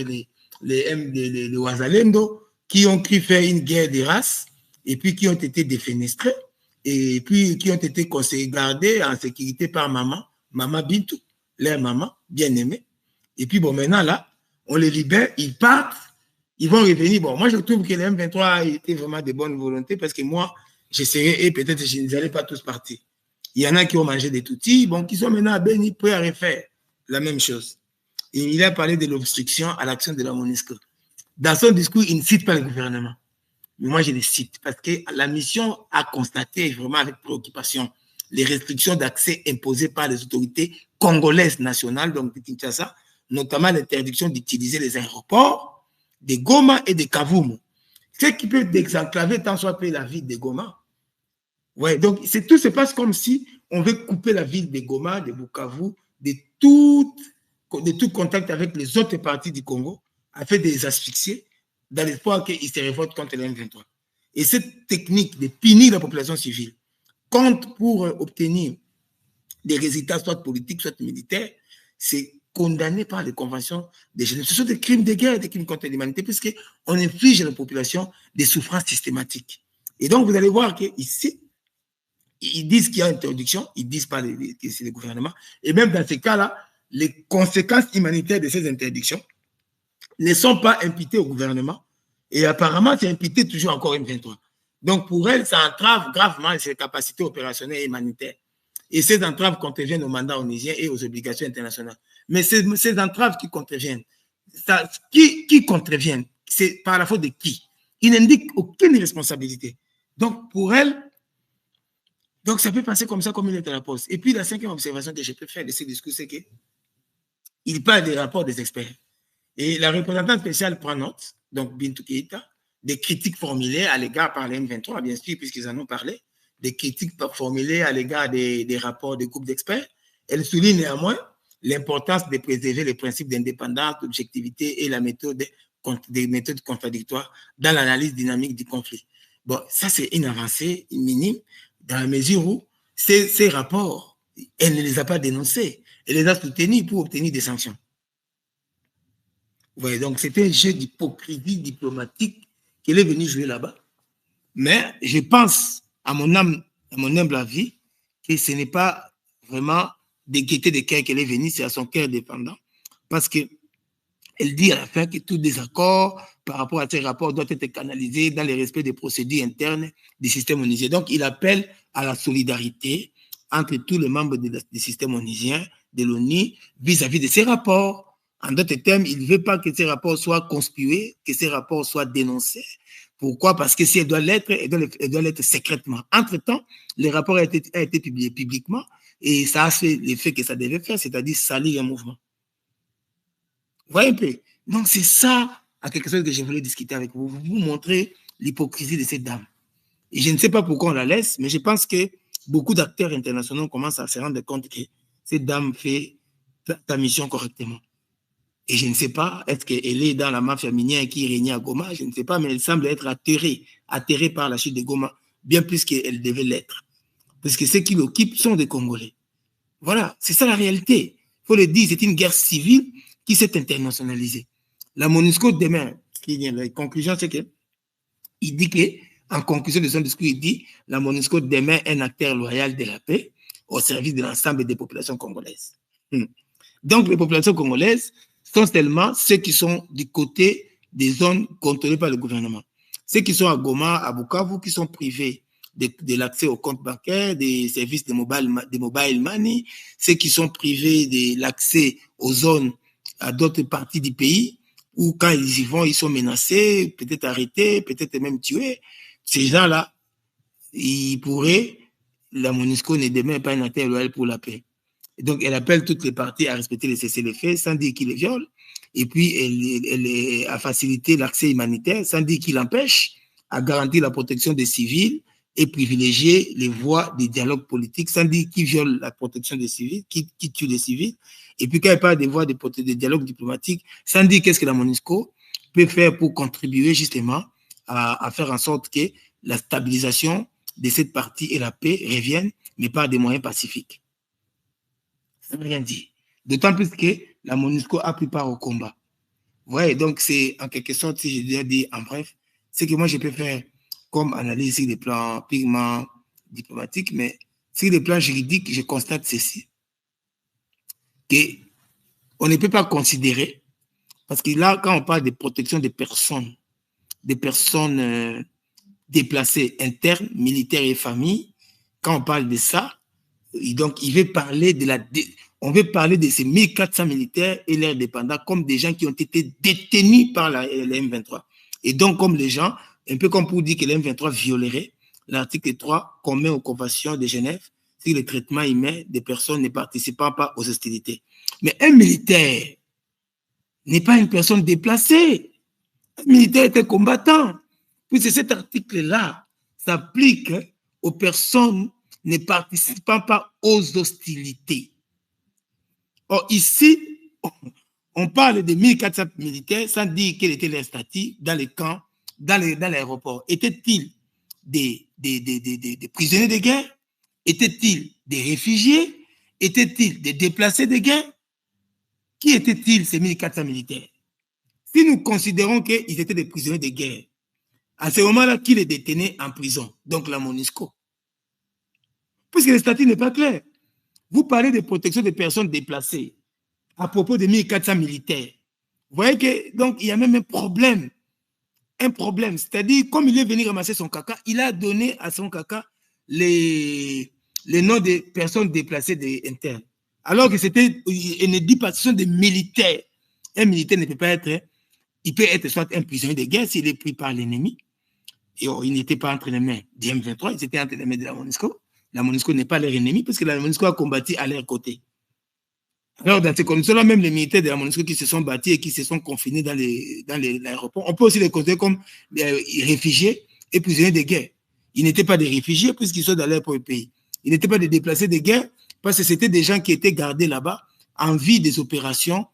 S3: les Wazalendo qui ont cru faire une guerre des races et puis qui ont été défenestrés et puis qui ont été gardés en sécurité par maman Bintou, leur maman bien-aimée. Et puis, bon, maintenant, là, on les libère, ils partent, ils vont revenir. Bon, moi, je trouve que les M23 a été vraiment de bonne volonté parce que moi, j'essaierai, et peut-être je n'allais pas tous partir. Il y en a qui ont mangé des toutis, bon, qui sont maintenant à Beni, prêts à refaire la même chose. Et il a parlé de l'obstruction à l'action de la MONUSCO. Dans son discours, il ne cite pas le gouvernement. Mais moi, je le cite parce que la mission a constaté vraiment avec préoccupation les restrictions d'accès imposées par les autorités congolaises nationales, donc de Kinshasa, notamment l'interdiction d'utiliser les aéroports de Goma et de Kavumu. Ce qui peut désenclaver tant soit peu la ville de Goma. Ouais, donc tout se passe comme si on veut couper la ville de Goma, de Bukavu, de tout contact avec les autres parties du Congo, afin de les asphyxier, dans l'espoir qu'ils se révoltent contre les M23. Et cette technique de punir la population civile compte pour obtenir des résultats soit politiques, soit militaires, c'est condamné par les conventions de Genève. Ce sont des crimes de guerre, des crimes contre l'humanité, puisqu'on inflige à la population des souffrances systématiques. Et donc, vous allez voir qu'ici, ils disent qu'il y a interdiction, ils ne disent pas que c'est le gouvernement. Et même dans ces cas-là, les conséquences humanitaires de ces interdictions ne sont pas imputées au gouvernement. Et apparemment, c'est imputé toujours encore M23. Donc, pour elle, ça entrave gravement ses capacités opérationnelles et humanitaires. Et ces entraves contreviennent au mandat onusien et aux obligations internationales. Mais ces entraves qui contreviennent, qui contreviennent, c'est par la faute de qui? Il n'indique aucune responsabilité. Donc, pour elle, donc ça peut passer comme ça, comme il est à la poste. Et puis, la cinquième observation que je peux faire de ce discours, c'est qu'il parle des rapports des experts. Et la représentante spéciale prend note, donc Bintou Keïta, des critiques formulées à l'égard par les M23, bien sûr, puisqu'ils en ont parlé, des critiques formulées à l'égard des rapports des groupes d'experts. Elle souligne néanmoins l'importance de préserver les principes d'indépendance, d'objectivité et des méthodes contradictoires dans l'analyse dynamique du conflit. Bon, ça, c'est une avancée minime dans la mesure où ces rapports, elle ne les a pas dénoncés. Elle les a soutenus pour obtenir des sanctions. Vous voyez, donc c'était un jeu d'hypocrisie diplomatique qu'elle est venue jouer là-bas. Mais je pense, à mon humble avis, que ce n'est pas vraiment des gaietés de cœur qu'elle est venue, c'est à son cœur dépendant. Parce qu'elle dit à la fin que tout désaccord par rapport à ces rapports doit être canalisé dans le respect des procédures internes du système onusien. Donc, il appelle à la solidarité entre tous les membres du système onusien, de l'ONU, vis-à-vis de ces rapports. En d'autres termes, il ne veut pas que ces rapports soient conspués, que ces rapports soient dénoncés. Pourquoi? Parce que si elle doit l'être, elle doit l'être secrètement. Entre-temps, le rapport a été publié publiquement et ça a fait l'effet que ça devait faire, c'est-à-dire salir un mouvement. Vous voyez un peu? Donc, c'est ça, à quelque chose que je voulais discuter avec vous. Vous montrer l'hypocrisie de cette dame. Et je ne sais pas pourquoi on la laisse, mais je pense que beaucoup d'acteurs internationaux commencent à se rendre compte que cette dame fait sa mission correctement. Et je ne sais pas, est-ce qu'elle est dans la mafia minière qui régnait à Goma? Je ne sais pas, mais elle semble être atterrée par la chute de Goma, bien plus qu'elle devait l'être. Parce que ceux qui l'occupent sont des Congolais. Voilà, c'est ça la réalité. Il faut le dire, c'est une guerre civile qui s'est internationalisée. La MONUSCO, demain, la conclusion, c'est qu'il dit que, en conclusion de son discours, il dit la MONUSCO, demain, est un acteur loyal de la paix au service de l'ensemble des populations congolaises. Donc, les populations congolaises sont seulement ceux qui sont du côté des zones contrôlées par le gouvernement. Ceux qui sont à Goma, à Bukavu, qui sont privés de l'accès aux comptes bancaires, des services de mobile money, ceux qui sont privés de l'accès aux zones à d'autres parties du pays, où quand ils y vont, ils sont menacés, peut-être arrêtés, peut-être même tués. Ces gens-là, la MONUSCO n'est demain pas un acteur loyal pour la paix. Et donc, elle appelle toutes les parties à respecter les cessez-le-feu sans dire qu'ils les violent. Et puis, elle a facilité l'accès humanitaire sans dire qu'il empêche, à garantir la protection des civils et privilégier les voies des dialogues politiques sans dire qu'il viole la protection des civils, qui tue les civils. Et puis, quand elle parle des voies de dialogue diplomatique, sans dire qu'est-ce que la MONUSCO peut faire pour contribuer justement à faire en sorte que la stabilisation de cette partie et la paix reviennent, mais par des moyens pacifiques. Ça ne veut rien dire. D'autant plus que la MONUSCO a pris part au combat. Vous voyez, donc c'est en quelque sorte, si je dois dire en bref, c'est que moi je peux faire comme analyse sur les plans purement diplomatiques, mais sur les plans juridiques, je constate ceci, qu'on ne peut pas considérer, parce que là, quand on parle de protection des personnes déplacées internes, militaires et familles, quand on parle de ça, donc il veut parler on veut parler de ces 1400 militaires et leurs dépendants comme des gens qui ont été détenus par la M23. Et donc, comme les gens, un peu comme pour dire que la M23 violerait l'article 3 commun aux conventions de Genève sur le traitement humain des personnes ne participant pas aux hostilités. Mais un militaire n'est pas une personne déplacée. Un militaire est un combattant. Puisque cet article-là s'applique aux personnes ne participant pas aux hostilités. Or, ici, on parle de 1400 militaires sans dire quel était leur statut dans les camps, dans l'aéroport. Étaient-ils des prisonniers de guerre? Étaient-ils des réfugiés? Étaient-ils des déplacés de guerre? Qui étaient-ils, ces 1400 militaires? Si nous considérons qu'ils étaient des prisonniers de guerre, à ce moment-là, qui les détenait en prison? Donc la MONUSCO. Puisque le statut n'est pas clair. Vous parlez de protection des personnes déplacées à propos de 1400 militaires. Vous voyez que, donc, il y a même un problème. C'est-à-dire, comme il est venu ramasser son caca, il a donné à son caca les noms des personnes déplacées internes. Alors que il ne dit pas, ce sont des militaires. Un militaire ne peut pas être, il peut être soit un prisonnier de guerre s'il est pris par l'ennemi. Et il n'était pas entre les mains du M23, il était entre les mains de la MONUSCO. La MONUSCO n'est pas leur ennemi parce que la MONUSCO a combattu à leur côté. Alors, dans ces conditions-là, même les militaires de la MONUSCO qui se sont battus et qui se sont confinés dans l'aéroport, on peut aussi les considérer comme des réfugiés et prisonniers de guerre. Ils n'étaient pas des réfugiés puisqu'ils sont dans leur propre pays. Ils n'étaient pas des déplacés de guerre parce que c'était des gens qui étaient gardés là-bas en vue des opérations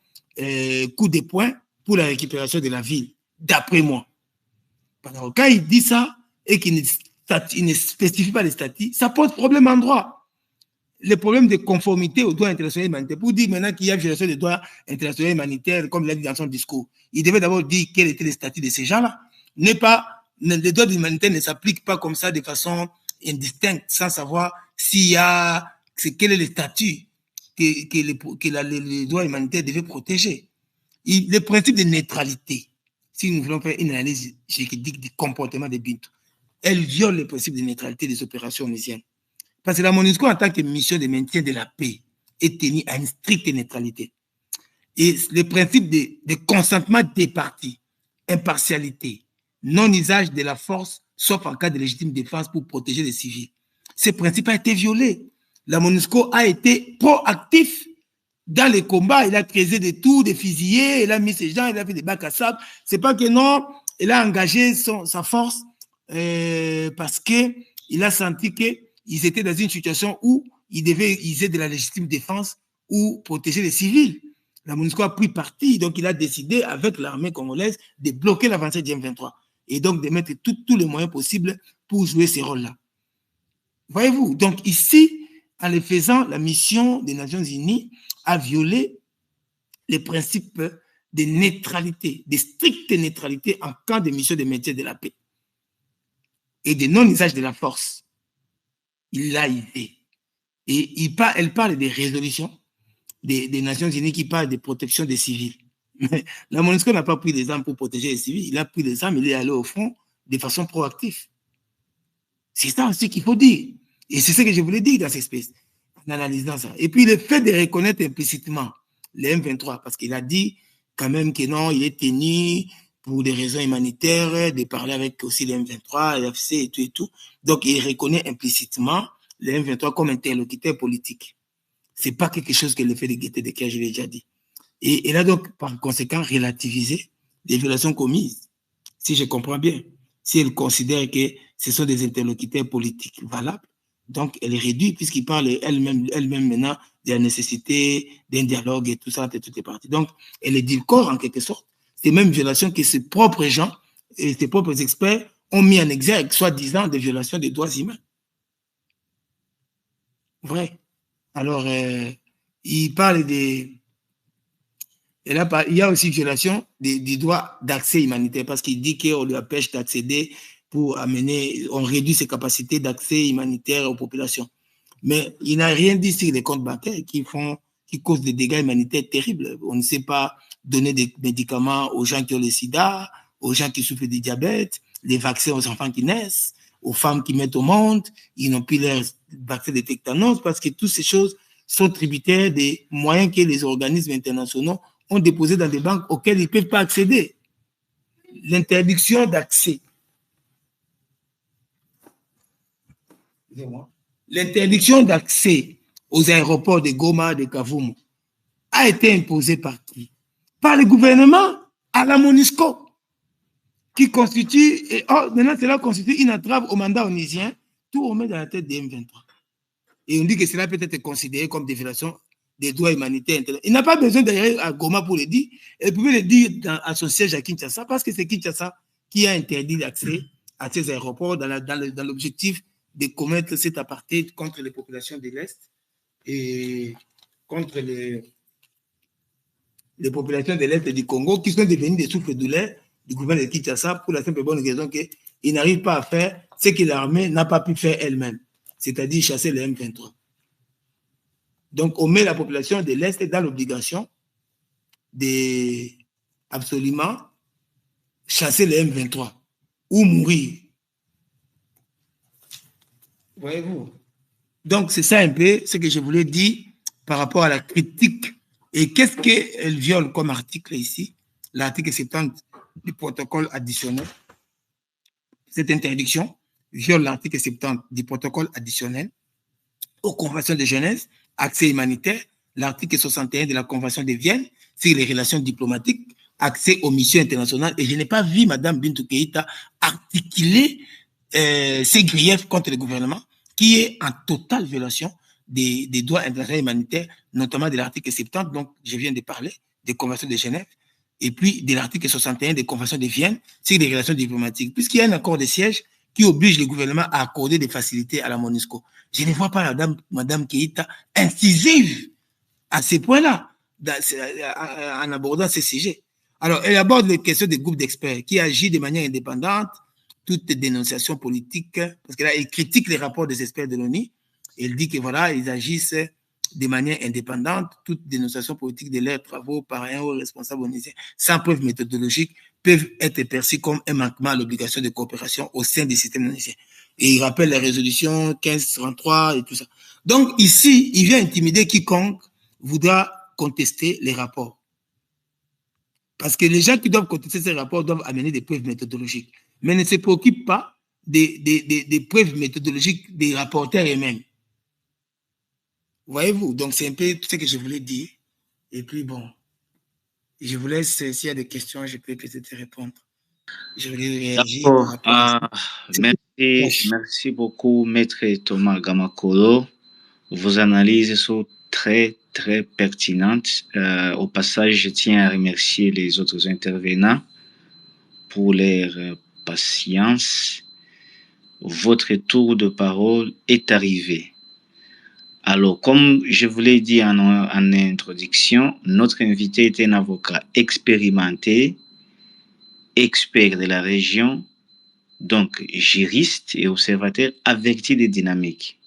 S3: coup de poing pour la récupération de la ville, d'après moi. Alors, quand il dit ça et qu'il ne spécifie pas les statuts, ça pose problème en droit. Les problèmes de conformité aux droits internationaux humanitaires. Pour dire maintenant qu'il y a violation des droits internationaux humanitaires, comme il l'a dit dans son discours, il devait d'abord dire quel était le statut de ces gens-là. Les droits humanitaires ne s'appliquent pas comme ça de façon indistincte, sans savoir quel est le statut que les droits humanitaires devaient protéger. Le principe de neutralité, si nous voulons faire une analyse juridique du comportement des Bintou, elle viole le principe de neutralité des opérations onusiennes. Parce que la MONUSCO, en tant que mission de maintien de la paix, est tenue à une stricte neutralité. Et le principe de consentement des parties, impartialité, non-usage de la force, sauf en cas de légitime défense pour protéger les civils. Ce principe a été violé. La MONUSCO a été proactif dans les combats. Il a creusé des tours, des fusillés, il a mis ses gens, il a fait des bacs à sable. C'est pas que non, il a engagé sa force parce qu'il a senti qu'ils étaient dans une situation où ils devaient user de la légitime défense ou protéger les civils. La MONUSCO a pris parti, donc il a décidé avec l'armée congolaise de bloquer l'avancée du M23 et donc de mettre tous les moyens possibles pour jouer ces rôles-là. Voyez-vous, donc ici, en le faisant, la mission des Nations Unies a violé les principes de neutralité, de stricte neutralité en cas de mission de maintien de la paix et de non-usage de la force. Il l'a été. Et elle parle des résolutions des Nations Unies qui parlent de protection des civils. Mais la MONUSCO n'a pas pris des armes pour protéger les civils, il a pris des armes, il est allé au front de façon proactive. C'est ça aussi qu'il faut dire. Et c'est ce que je voulais dire dans cette espèce, en analysant ça. Et puis le fait de reconnaître implicitement les M23, parce qu'il a dit quand même que non, il est tenu pour des raisons humanitaires, de parler avec aussi les M23, l'FC et tout et tout. Donc il reconnaît implicitement les M23 comme interlocuteurs politiques. C'est pas quelque chose que le fait de Guettet de Kaya, je l'ai déjà dit. Et elle a donc, par conséquent, relativisé les violations commises, si je comprends bien. Si elle considère que ce sont des interlocuteurs politiques valables, donc elle est réduite, puisqu'il parle elle-même maintenant de la nécessité d'un dialogue et tout ça, de toutes les parties. Donc, elle est dit le corps, en quelque sorte. C'est même violation que ses propres gens et ses propres experts ont mis en exergue, soi-disant des violations des droits humains. Vrai. Alors, il parle des... Et là, il y a aussi violation des droits d'accès humanitaire parce qu'il dit qu'on lui empêche d'accéder pour amener, on réduit ses capacités d'accès humanitaire aux populations. Mais il n'a rien dit sur les comptes bancaires qui causent des dégâts humanitaires terribles. On ne sait pas donner des médicaments aux gens qui ont le sida, aux gens qui souffrent du diabète, les vaccins aux enfants qui naissent, aux femmes qui mettent au monde, ils n'ont plus leur vaccin de tétanos parce que toutes ces choses sont tributaires des moyens que les organismes internationaux ont déposés dans des banques auxquelles ils ne peuvent pas accéder. L'interdiction d'accès. L'interdiction d'accès aux aéroports de Goma, de Kavumu, a été imposée par qui? Par le gouvernement à la MONUSCO, qui constitue, et maintenant cela constitue une entrave au mandat onusien, tout remet dans la tête des M23. Et on dit que cela peut être considéré comme des violations des droits humanitaires. Il n'a pas besoin d'aller à Goma pour le dire. Il pouvait le dire à son siège à Kinshasa, parce que c'est Kinshasa qui a interdit l'accès à ces aéroports dans l'objectif de commettre cet apartheid contre les populations de l'Est et contre les populations de l'Est du Congo qui sont devenues des souffres-douleurs du gouvernement de Kinshasa pour la simple bonne raison qu'ils n'arrivent pas à faire ce que l'armée n'a pas pu faire elle-même, c'est-à-dire chasser les M23. Donc, on met la population de l'Est dans l'obligation de absolument chasser les M23 ou mourir. Voyez-vous? Donc, c'est ça un peu ce que je voulais dire par rapport à la critique. Et qu'est-ce qu'elle viole comme article ici? L'article 70 du protocole additionnel. Cette interdiction viole l'article 70 du protocole additionnel aux conventions de Genève, accès humanitaire, l'article 61 de la Convention de Vienne sur les relations diplomatiques, accès aux missions internationales, et je n'ai pas vu Mme Bintou Keïta articuler ces griefs contre le gouvernement, qui est en totale violation des droits internationaux humanitaires, notamment de l'article 70, donc je viens de parler, des conventions de Genève, et puis de l'article 61 des conventions de Vienne sur les relations diplomatiques, puisqu'il y a un accord de siège qui oblige le gouvernement à accorder des facilités à la MONUSCO. Je ne vois pas Mme Keïta incisive à ces points-là, en abordant ces sujets. Alors, elle aborde les questions des groupes d'experts qui agissent de manière indépendante, toute dénonciation politique, parce que là, elle critique les rapports des experts de l'ONU. Elle dit que voilà, ils agissent de manière indépendante, toute dénonciation politique de leurs travaux par un haut responsable onusien, sans preuve méthodologique, peuvent être perçus comme un manquement à l'obligation de coopération au sein des systèmes onusien. Et il rappelle les résolutions 1533 et tout ça. Donc ici, il vient intimider quiconque voudra contester les rapports. Parce que les gens qui doivent contester ces rapports doivent amener des preuves méthodologiques, mais ne se préoccupent pas des preuves méthodologiques des rapporteurs eux-mêmes. Voyez-vous, donc c'est un peu tout ce que je voulais dire. Et puis bon, je vous laisse, s'il y a des questions, je peux peut-être répondre. Je voulais réagir.
S2: Merci beaucoup, Maître Thomas Gamakolo. Vos analyses sont très pertinentes. Au passage, je tiens à remercier les autres intervenants pour leur patience. Votre tour de parole est arrivé. Alors, comme je vous l'ai dit en introduction, notre invité est un avocat expérimenté, expert de la région, donc juriste et observateur averti des dynamiques.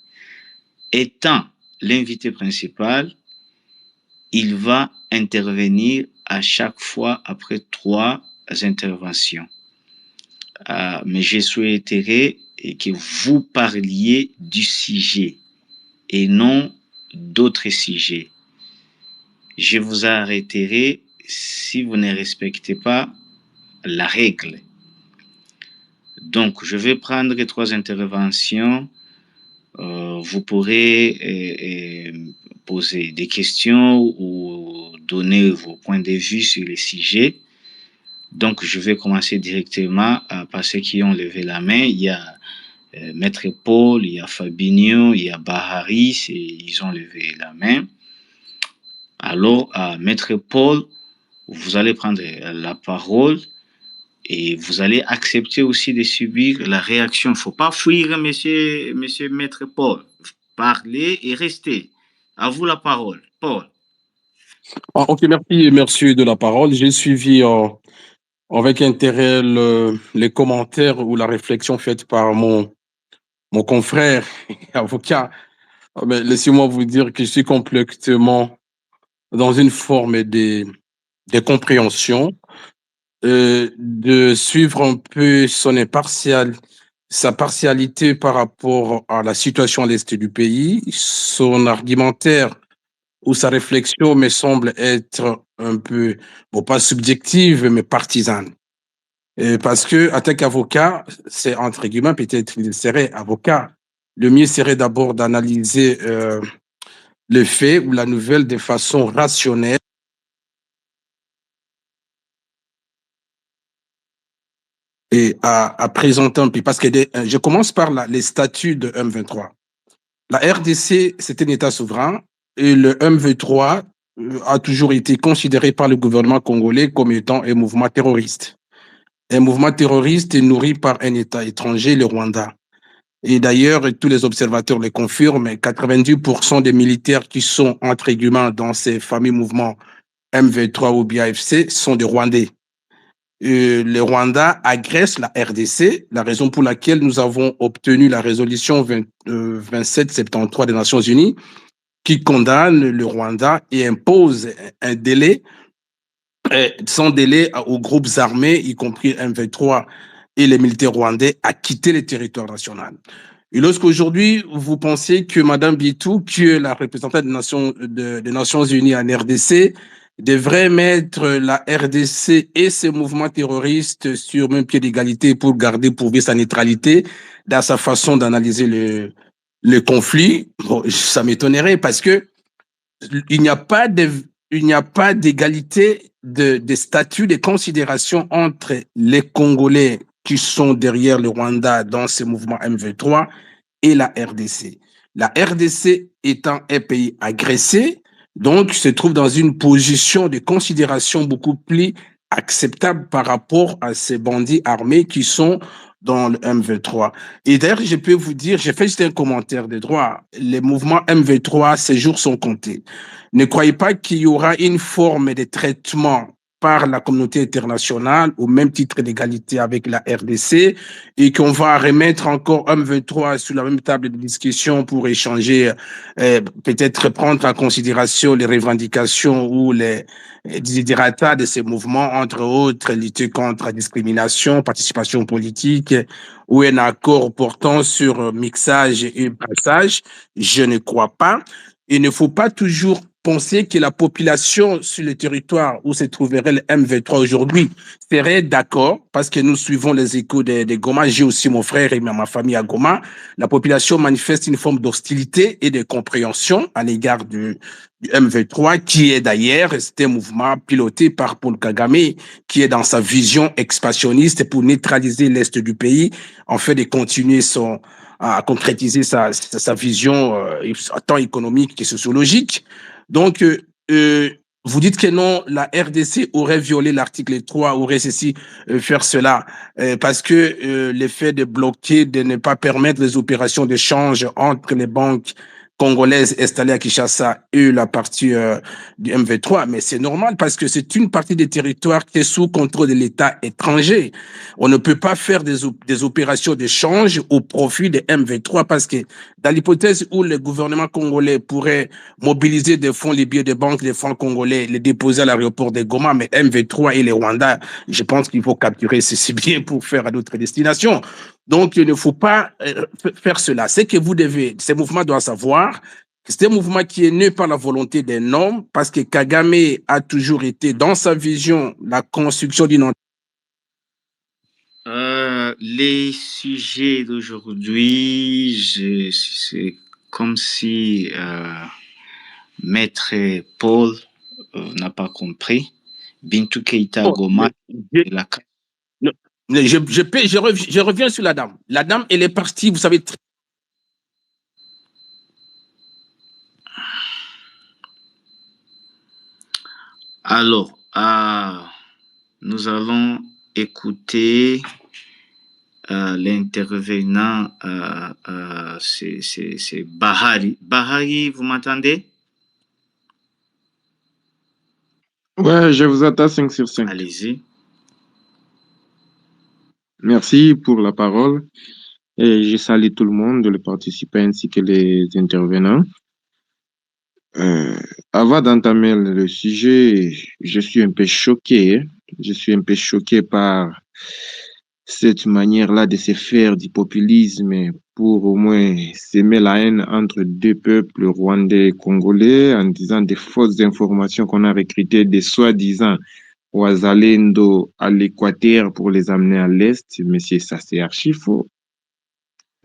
S2: Étant l'invité principal, il va intervenir à chaque fois après 3 interventions. Mais je souhaiterais que vous parliez du sujet et non d'autres sujets. Je vous arrêterai si vous ne respectez pas la règle. Donc, je vais prendre 3 interventions. Vous pourrez poser des questions ou donner vos points de vue sur les sujets. Donc, je vais commencer directement par ceux qui ont levé la main. Il y a Maître Paul, il y a Fabinho, il y a Baharis, et ils ont levé la main. Alors, Maître Paul, vous allez prendre la parole et vous allez accepter aussi de subir la réaction. Il ne faut pas fuir, monsieur Maître Paul. Parlez et restez. À vous la parole. Paul.
S4: Ok, merci de la parole. J'ai suivi avec intérêt les commentaires ou la réflexion faite par mon confrère avocat. Mais laissez-moi vous dire que je suis complètement dans une forme de compréhension, de suivre un peu sa partialité par rapport à la situation à l'est du pays. Son argumentaire ou sa réflexion me semble être un peu, bon, pas subjective, mais partisane. Parce que, en tant qu'avocat, c'est entre guillemets, peut-être il serait avocat. Le mieux serait d'abord d'analyser le fait ou la nouvelle de façon rationnelle. Et à présenter un peu, parce que je commence par les statuts de M23. La RDC, c'est un État souverain et le M23 a toujours été considéré par le gouvernement congolais comme étant un mouvement terroriste. Un mouvement terroriste nourri par un État étranger, le Rwanda. Et d'ailleurs, tous les observateurs le confirment, 90% des militaires qui sont, entre guillemets, dans ces fameux mouvements M23 ou bien AFC sont des Rwandais. Le Rwanda agresse la RDC, la raison pour laquelle nous avons obtenu la résolution 2773 des Nations Unies qui condamne le Rwanda et impose un délai, sans délai aux groupes armés, y compris M23 et les militaires rwandais, à quitter le territoire national. Et lorsqu'aujourd'hui, vous pensez que Mme Bintou, qui est la représentante des Nations Unies en RDC, devrait mettre la RDC et ses mouvements terroristes sur le même pied d'égalité pour garder pour sa neutralité dans sa façon d'analyser le conflit, bon, ça m'étonnerait parce que il n'y a pas d'égalité de statut, de considération entre les Congolais qui sont derrière le Rwanda dans ce mouvement M23 et la RDC. La RDC étant un pays agressé, donc se trouve dans une position de considération beaucoup plus acceptable par rapport à ces bandits armés qui sont dans le M23. Et d'ailleurs, je peux vous dire, j'ai fait juste un commentaire de droit, les mouvements M23, ces jours sont comptés. Ne croyez pas qu'il y aura une forme de traitement par la communauté internationale au même titre d'égalité avec la RDC et qu'on va remettre encore M23 sur la même table de discussion pour échanger, peut-être prendre en considération les revendications ou les desiderata de ces mouvements, entre autres, lutter contre la discrimination, participation politique ou un accord portant sur mixage et brassage. Je ne crois pas. Il ne faut pas toujours penser que la population sur le territoire où se trouverait le M23 aujourd'hui serait d'accord, parce que nous suivons les échos de Goma. J'ai aussi mon frère et ma famille à Goma. La population manifeste une forme d'hostilité et de compréhension à l'égard du M23, qui est d'ailleurs, c'est un mouvement piloté par Paul Kagame, qui est dans sa vision expansionniste pour neutraliser l'Est du pays, en fait de continuer à concrétiser sa vision tant économique que sociologique. Donc, vous dites que non, la RDC aurait violé l'article 3, aurait ceci, faire cela, parce que l'effet de bloquer, de ne pas permettre les opérations d'échange entre les banques congolaises installées à Kinshasa et la partie du M23, mais c'est normal parce que c'est une partie des territoires qui est sous contrôle de l'État étranger. On ne peut pas faire des opérations d'échange au profit des M23 parce que dans l'hypothèse où le gouvernement congolais pourrait mobiliser des fonds, les billets de banque, des fonds congolais, les déposer à l'aéroport de Goma, mais M23 et les Rwandais, je pense qu'il faut capturer ceci bien pour faire à d'autres destinations. Donc, il ne faut pas faire cela. C'est que ces mouvements doivent savoir que c'est un mouvement qui est né par la volonté d'un homme, parce que Kagame a toujours été, dans sa vision, la construction d'une...
S2: Les sujets d'aujourd'hui, c'est comme si Maître Paul n'a pas compris. Bintou Keïta Goma,
S4: je reviens sur la dame. La dame, elle est partie, vous savez.
S2: Alors, nous allons écouter l'intervenant, c'est Bahari. Bahari, vous m'entendez?
S5: Ouais, je vous attends 5 sur 5.
S2: Allez-y.
S5: Merci pour la parole. Et je salue tout le monde, les participants ainsi que les intervenants. Avant d'entamer le sujet, je suis un peu choqué. Je suis un peu choqué par cette manière-là de se faire du populisme pour au moins s'aimer la haine entre deux peuples, rwandais et congolais, en disant des fausses informations qu'on a recrutées, des soi-disant Ouazalendo à l'Équateur pour les amener à l'Est. Mais ça, c'est archi faux.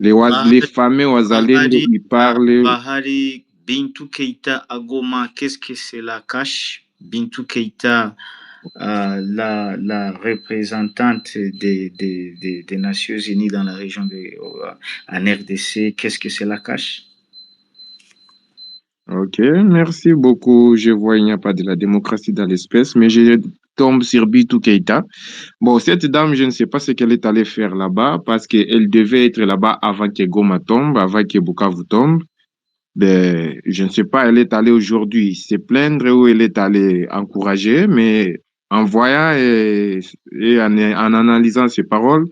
S5: Les fameux Ouazalendo, ils parlent...
S2: Bahari, Bintou Keïta à Goma, qu'est-ce que cela cache? Bintou Keïta, la représentante des Nations Unies dans la région en RDC, qu'est-ce que cela cache?
S5: Ok, merci beaucoup. Je vois il n'y a pas de la démocratie dans l'espèce, mais je tombe sur Bintou Keïta. Bon, cette dame, je ne sais pas ce qu'elle est allée faire là-bas parce qu'elle devait être là-bas avant que Goma tombe, avant que Bukavu tombe. Ben, je ne sais pas, elle est allée aujourd'hui se plaindre ou elle est allée encourager, mais en voyant et en analysant ses paroles,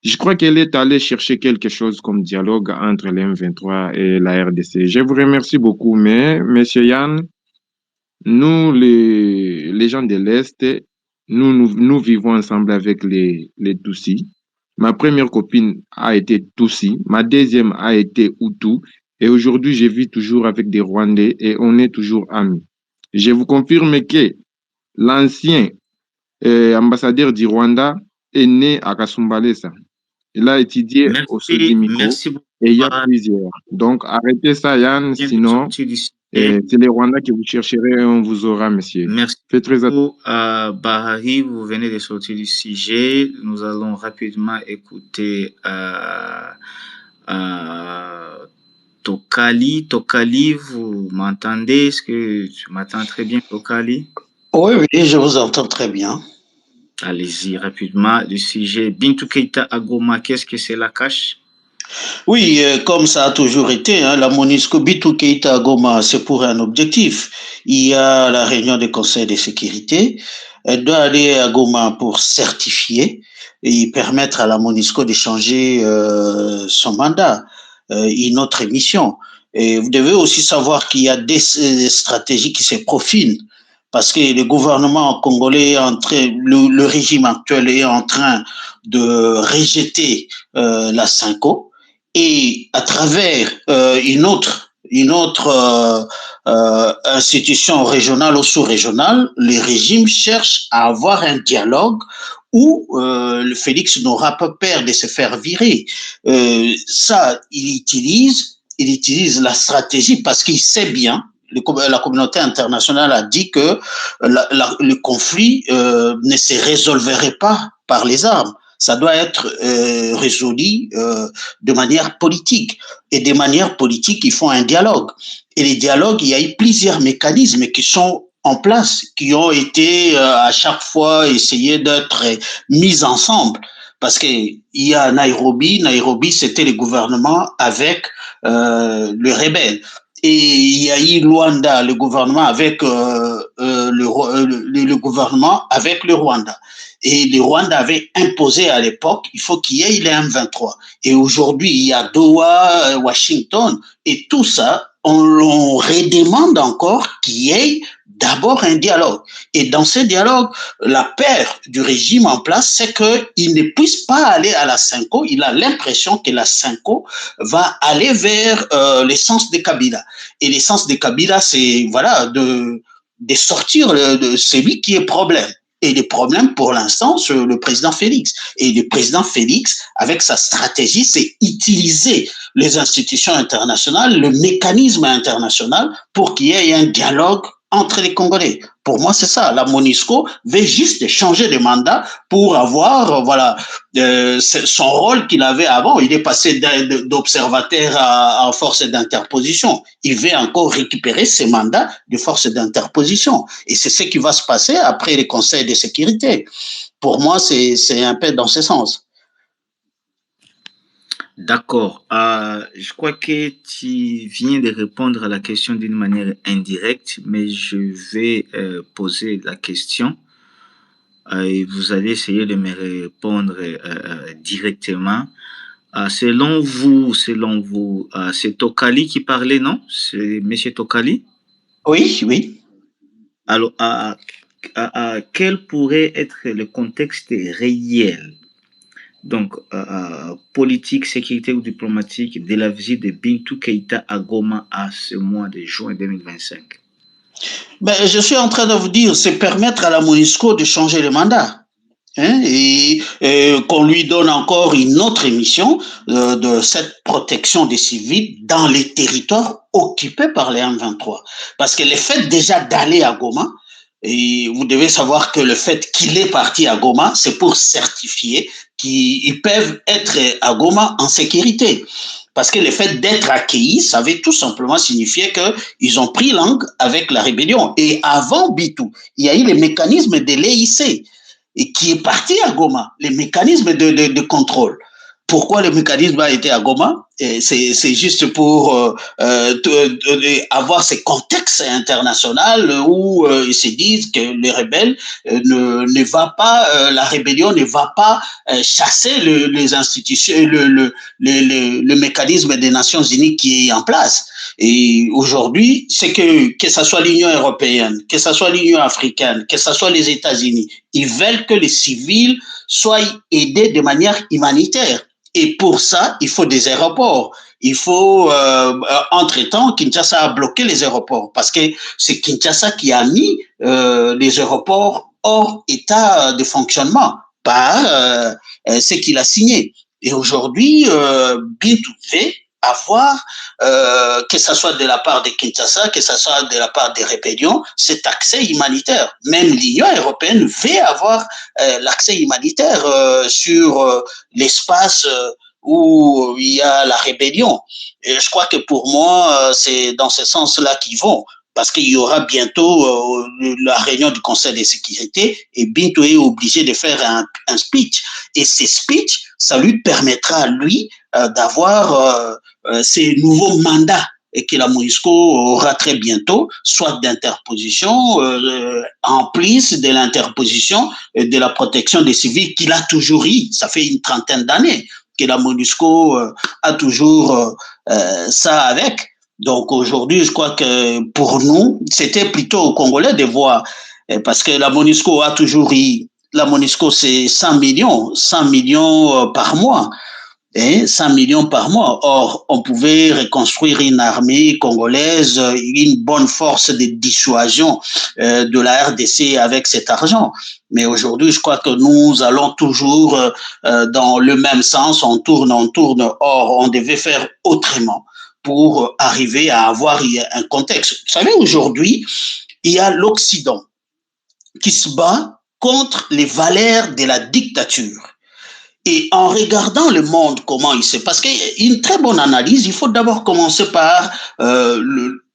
S5: je crois qu'elle est allée chercher quelque chose comme dialogue entre les M23 et la RDC. Je vous remercie beaucoup, mais Monsieur Yann, nous, les gens de l'Est, nous vivons ensemble avec les Tutsis. Ma première copine a été Tutsi, ma deuxième a été Hutu, et aujourd'hui, je vis toujours avec des Rwandais et on est toujours amis. Je vous confirme que l'ancien ambassadeur du Rwanda est né à Kasumbalesa. Il a étudié au Sodimiko et il y a plusieurs. Donc, arrêtez ça, Yann, sinon, C'est les Rwandais que vous chercherez, on vous aura, monsieur.
S2: Merci
S5: Faites très attention.
S2: beaucoup. Bahari, vous venez de sortir du sujet. Nous allons rapidement écouter Tokali. Tokali, vous m'entendez? Est-ce que tu m'entends très bien, Tokali?
S6: Oui, je vous entends très bien.
S2: Allez-y rapidement. Le sujet Bintou Keïta à Goma, qu'est-ce que c'est la cache?
S6: Oui, comme ça a toujours été, hein, la MONUSCO Bintou Keïta à Goma, c'est pour un objectif. Il y a la réunion du Conseil de sécurité. Elle doit aller à Goma pour certifier et permettre à la MONUSCO de changer son mandat, une autre mission. Et vous devez aussi savoir qu'il y a des stratégies qui se profilent. Parce que le gouvernement congolais est en train, le régime actuel est en train de rejeter la CENCO et à travers une autre institution régionale ou sous-régionale, le régime cherche à avoir un dialogue où le Félix n'aura pas peur de se faire virer. Ça, il utilise la stratégie parce qu'il sait bien, la communauté internationale a dit que le conflit ne se résolverait pas par les armes. Ça doit être résolu de manière politique. Et de manière politique, il faut un dialogue. Et les dialogues, il y a eu plusieurs mécanismes qui sont en place, qui ont été à chaque fois essayés d'être mis ensemble. Parce qu'il y a Nairobi, c'était le gouvernement avec le rebelle. Et il y a eu Luanda, le gouvernement avec le gouvernement avec le Rwanda. Et le Rwanda avait imposé à l'époque, il faut qu'il y ait les M23. Et aujourd'hui, il y a Doha, Washington, et tout ça, on redemande encore qu'il y ait d'abord un dialogue. Et dans ce dialogue, la peur du régime en place, c'est qu'il ne puisse pas aller à la CENCO. Il a l'impression que la CENCO va aller vers l'essence de Kabila. Et l'essence de Kabila, c'est voilà, de sortir de celui qui est problème. Et le problème, pour l'instant, c'est le président Félix. Et le président Félix, avec sa stratégie, c'est utiliser les institutions internationales, le mécanisme international, pour qu'il y ait un dialogue entre les Congolais. Pour moi, c'est ça. La MONUSCO veut juste changer de mandat pour avoir, voilà, son rôle qu'il avait avant. Il est passé d'observateur à force d'interposition. Il veut encore récupérer ses mandats de force d'interposition. Et c'est ce qui va se passer après les conseils de sécurité. Pour moi, c'est un peu dans ce sens.
S2: D'accord. Je crois que tu viens de répondre à la question d'une manière indirecte, mais je vais poser la question et vous allez essayer de me répondre directement. Selon vous, c'est Tokali qui parlait, non? C'est M. Tokali?
S6: Oui.
S2: Alors, quel pourrait être le contexte réel, donc politique, sécurité ou diplomatique, de la visite de Bintou Keïta à Goma à ce mois de juin 2025?
S6: Je suis en train de vous dire, c'est permettre à la MONUSCO de changer le mandat. Hein, et qu'on lui donne encore une autre mission de cette protection des civils dans les territoires occupés par les M23. Parce que le fait déjà d'aller à Goma, et vous devez savoir que le fait qu'il est parti à Goma, c'est pour certifier qu'ils peuvent être à Goma en sécurité. Parce que le fait d'être accueillis, ça veut tout simplement signifier qu'ils ont pris langue avec la rébellion. Et avant Bitou, il y a eu les mécanismes de l'EIC et qui est parti à Goma, les mécanismes de contrôle. Pourquoi le mécanisme a été à Goma? C'est juste pour avoir ce contexte international où ils se disent que les rebelles ne va pas, la rébellion ne va pas chasser les institutions, le mécanisme des Nations Unies qui est en place. Et aujourd'hui, c'est que ce soit l'Union européenne, que ce soit l'Union africaine, que ce soit les États-Unis, ils veulent que les civils soient aidés de manière humanitaire. Et pour ça, il faut des aéroports. Il faut, entre-temps, Kinshasa a bloqué les aéroports parce que c'est Kinshasa qui a mis les aéroports hors état de fonctionnement par ce qu'il a signé. Et aujourd'hui, Bintou fait avoir, que ce soit de la part de Kinshasa, que ce soit de la part des rébellions, cet accès humanitaire. Même l'Union européenne veut avoir l'accès humanitaire sur l'espace où il y a la rébellion. Et je crois que pour moi, c'est dans ce sens-là qu'ils vont. Parce qu'il y aura bientôt la réunion du Conseil de sécurité et Bintou est obligé de faire un speech. Et ces speeches, ça lui permettra à lui d'avoir ces nouveaux mandats et que la MONUSCO aura très bientôt, soit d'interposition, en plus de l'interposition de la protection des civils qu'il a toujours eu. Ça fait une trentaine d'années que la MONUSCO a toujours ça avec. Donc aujourd'hui, je crois que pour nous, c'était plutôt aux Congolais de voir, parce que la MONUSCO a toujours eu, la MONUSCO c'est 100 millions par mois, 100 millions par mois. Or, on pouvait reconstruire une armée congolaise, une bonne force de dissuasion de la RDC avec cet argent. Mais aujourd'hui, je crois que nous allons toujours dans le même sens, on tourne. Or, on devait faire autrement pour arriver à avoir un contexte. Vous savez, aujourd'hui, il y a l'Occident qui se bat contre les valeurs de la dictature. Et en regardant le monde, comment il se passe, parce qu'une très bonne analyse, il faut d'abord commencer par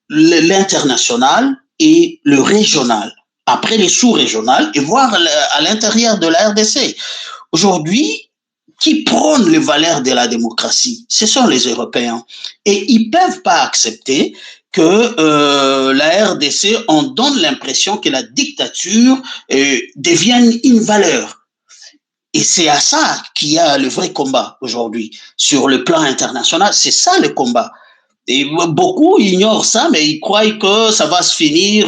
S6: l'international et le régional, après les sous-régionales, et voir à l'intérieur de la RDC. Aujourd'hui, qui prônent les valeurs de la démocratie, ce sont les Européens. Et ils ne peuvent pas accepter que la RDC, on donne l'impression que la dictature devienne une valeur. Et c'est à ça qu'il y a le vrai combat aujourd'hui. Sur le plan international, c'est ça le combat. Et beaucoup ignorent ça, mais ils croient que ça va se finir,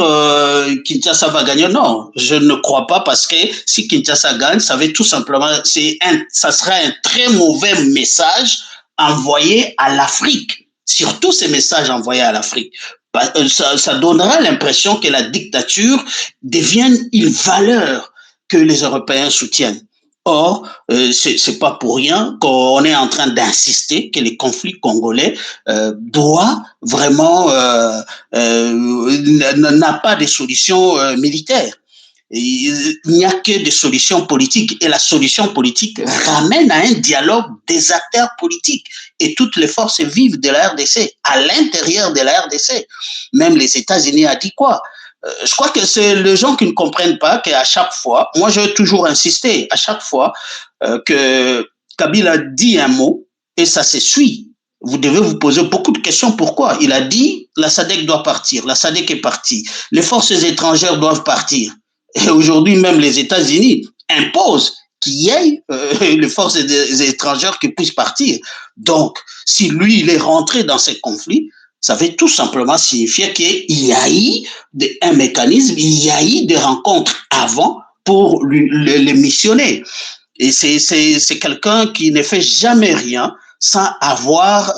S6: Kinshasa va gagner. Non, je ne crois pas, parce que si Kinshasa gagne, ça va tout simplement, ça sera un très mauvais message envoyé à l'Afrique. Surtout ces messages envoyés à l'Afrique. Ça donnera l'impression que la dictature devienne une valeur que les Européens soutiennent. Or, c'est pas pour rien qu'on est en train d'insister que les conflits congolais doit vraiment n'a pas de solution militaire. Il n'y a que des solutions politiques, et la solution politique ramène à un dialogue des acteurs politiques et toutes les forces vives de la RDC, à l'intérieur de la RDC. Même les États-Unis a dit quoi? Je crois que c'est les gens qui ne comprennent pas qu'à chaque fois, moi je vais toujours insister, à chaque fois que Kabila dit un mot et ça se suit, vous devez vous poser beaucoup de questions. Pourquoi? Il a dit la SADC doit partir, la SADC est partie, les forces étrangères doivent partir. Et aujourd'hui, même les États-Unis imposent qu'il y ait les forces étrangères qui puissent partir. Donc, si lui, il est rentré dans ces conflits, ça veut tout simplement signifier qu'il y a eu un mécanisme, il y a eu des rencontres avant pour les missionner. Et c'est quelqu'un qui ne fait jamais rien sans avoir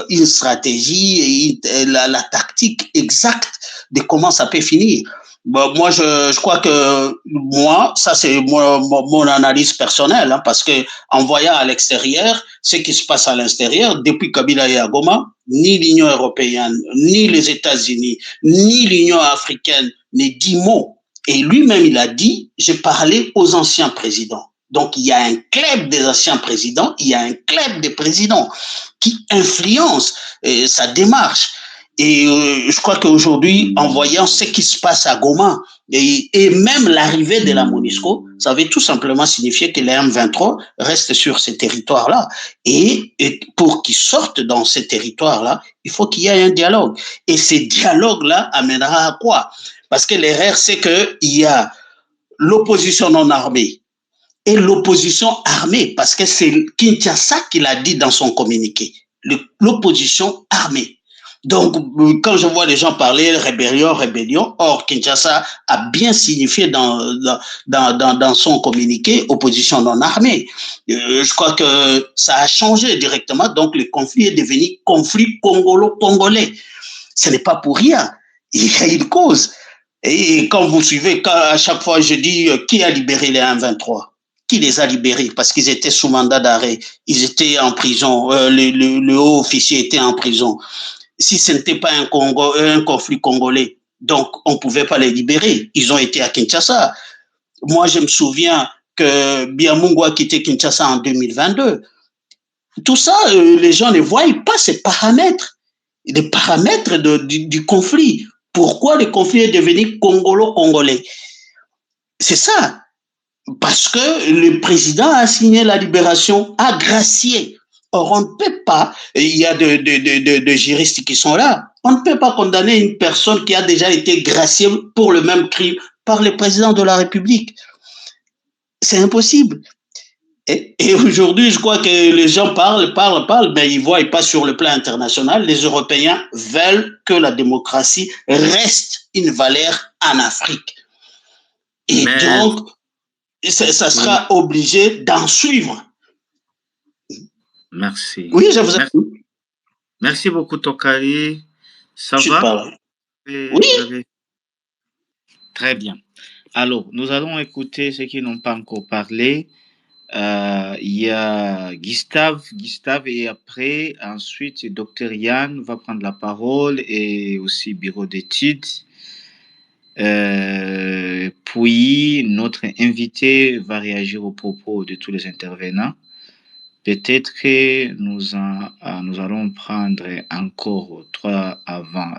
S6: une stratégie et la tactique exacte de comment ça peut finir. Bon, moi, je crois que ça c'est mon analyse personnelle, hein, parce que en voyant à l'extérieur ce qui se passe à l'intérieur, depuis Kabila et à Goma, ni l'Union européenne, ni les États-Unis, ni l'Union africaine ne dit mot. Et lui-même, il a dit, j'ai parlé aux anciens présidents. Donc, il y a un club des anciens présidents, il y a un club des présidents qui influence sa démarche. Et je crois qu'aujourd'hui, en voyant ce qui se passe à Goma et même l'arrivée de la MONUSCO, ça veut tout simplement signifier que les M23 restent sur ces territoires-là. Et pour qu'ils sortent dans ces territoires-là, il faut qu'il y ait un dialogue. Et ce dialogue-là amènera à quoi? Parce que l'erreur, c'est qu'il y a l'opposition non armée et l'opposition armée, parce que c'est Kinshasa qui l'a dit dans son communiqué, l'opposition armée. Donc, quand je vois les gens parler rébellion, or Kinshasa a bien signifié dans son communiqué opposition non armée. Je crois que ça a changé directement, donc le conflit est devenu conflit congolo-congolais. Ce n'est pas pour rien, il y a une cause. Et quand vous suivez, à chaque fois je dis qui a libéré les M23? qui les a libérés parce qu'ils étaient sous mandat d'arrêt, ils étaient en prison, le haut officier était en prison. Si ce n'était pas un conflit congolais, donc on ne pouvait pas les libérer. Ils ont été à Kinshasa. Moi, je me souviens que Biamungu a quitté Kinshasa en 2022. Tout ça, les gens ne voient pas ces paramètres, les paramètres du conflit. Pourquoi le conflit est devenu congolo-congolais? C'est ça. Parce que le président a signé la libération, a gracié. Or, on ne peut pas, il y a de juristes qui sont là, on ne peut pas condamner une personne qui a déjà été graciée pour le même crime par le président de la République. C'est impossible. Et aujourd'hui, je crois que les gens parlent, mais ils ne voient pas sur le plan international. Les Européens veulent que la démocratie reste une valeur en Afrique. Et donc, ça sera obligé d'en suivre.
S2: Merci.
S6: Oui, je vous écoute.
S2: Merci beaucoup, Tokari. Ça va?
S6: Oui.
S2: Très bien. Alors, nous allons écouter ceux qui n'ont pas encore parlé. Il y a Gustave et après, ensuite, Dr Yann va prendre la parole et aussi bureau d'études. Puis, notre invité va réagir aux propos de tous les intervenants. Peut-être que nous allons prendre encore 3 avant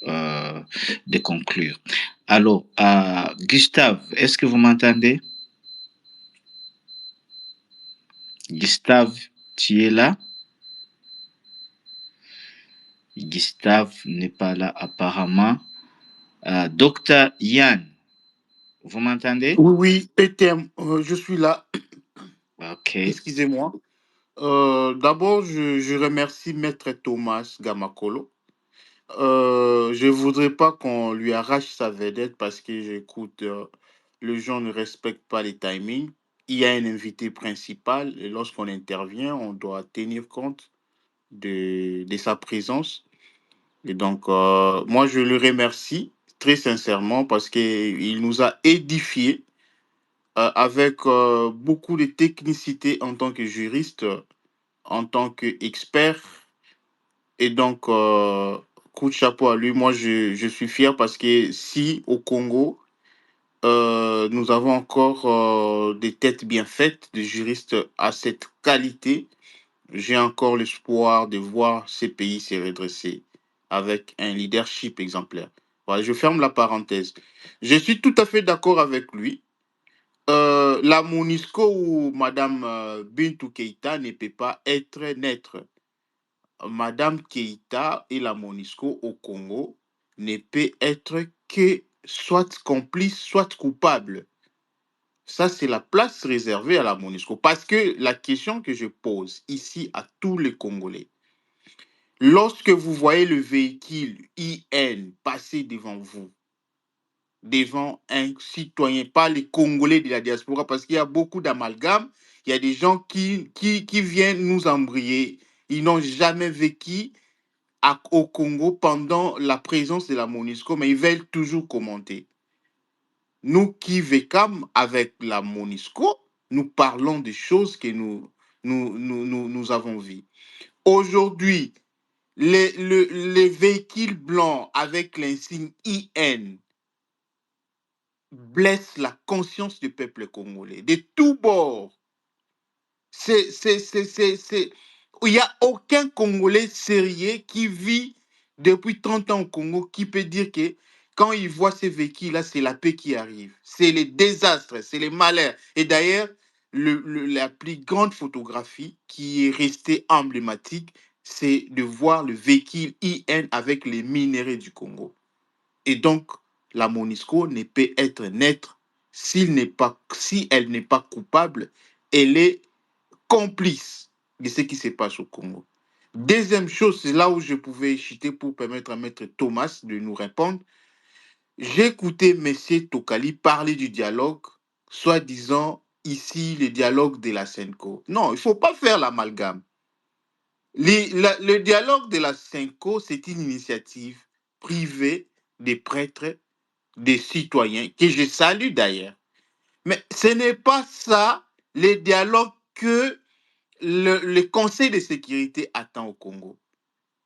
S2: de conclure. Alors, Gustave, est-ce que vous m'entendez? Gustave, tu es là? Gustave n'est pas là apparemment. Docteur Yann, vous m'entendez?
S7: Oui, PTM, je suis là.
S2: Ok.
S7: Excusez-moi. D'abord, je remercie Maître Thomas Gamakolo. Je ne voudrais pas qu'on lui arrache sa vedette parce que j'écoute, les gens ne respectent pas les timings. Il y a un invité principal et lorsqu'on intervient, on doit tenir compte de sa présence. Et donc, moi, je le remercie très sincèrement parce qu'il nous a édifiés avec beaucoup de technicité en tant que juriste, en tant qu'expert. Et donc, coup de chapeau à lui. Moi, je suis fier parce que si au Congo, nous avons encore des têtes bien faites, des juristes à cette qualité, j'ai encore l'espoir de voir ces pays se redresser avec un leadership exemplaire. Voilà, je ferme la parenthèse. Je suis tout à fait d'accord avec lui. La MONUSCO ou Madame Bintou Keïta ne peut pas être neutre. Madame Keïta et la MONUSCO au Congo ne peut être que soit complice, soit coupable. Ça, c'est la place réservée à la MONUSCO. Parce que la question que je pose ici à tous les Congolais, lorsque vous voyez le véhicule IN passer devant vous, devant un citoyen, pas les Congolais de la diaspora, parce qu'il y a beaucoup d'amalgames, il y a des gens qui viennent nous embrayer. Ils n'ont jamais vécu au Congo pendant la présence de la MONUSCO, mais ils veulent toujours commenter. Nous qui vécâmes avec la MONUSCO, nous parlons des choses que nous avons vues. Aujourd'hui, les véhicules blancs avec l'insigne IN blessent la conscience du peuple congolais, de tous bords. Il n'y a aucun Congolais sérieux qui vit depuis 30 ans au Congo qui peut dire que quand il voit ces véhicules-là, c'est la paix qui arrive. C'est les désastres, c'est les malheurs. Et d'ailleurs, la plus grande photographie qui est restée emblématique, c'est de voir le véhicule IN avec les minerais du Congo. Et donc, la MONUSCO ne peut être neutre si elle n'est pas coupable, elle est complice de ce qui se passe au Congo. Deuxième chose, c'est là où je pouvais chuter pour permettre à Maître Thomas de nous répondre. J'ai écouté M. Tokali parler du dialogue, soi-disant ici le dialogue de la SENCO. Non, il ne faut pas faire l'amalgame. Le dialogue de la SENCO, c'est une initiative privée des prêtres, des citoyens, que je salue d'ailleurs. Mais ce n'est pas ça les dialogues que le Conseil de sécurité attend au Congo.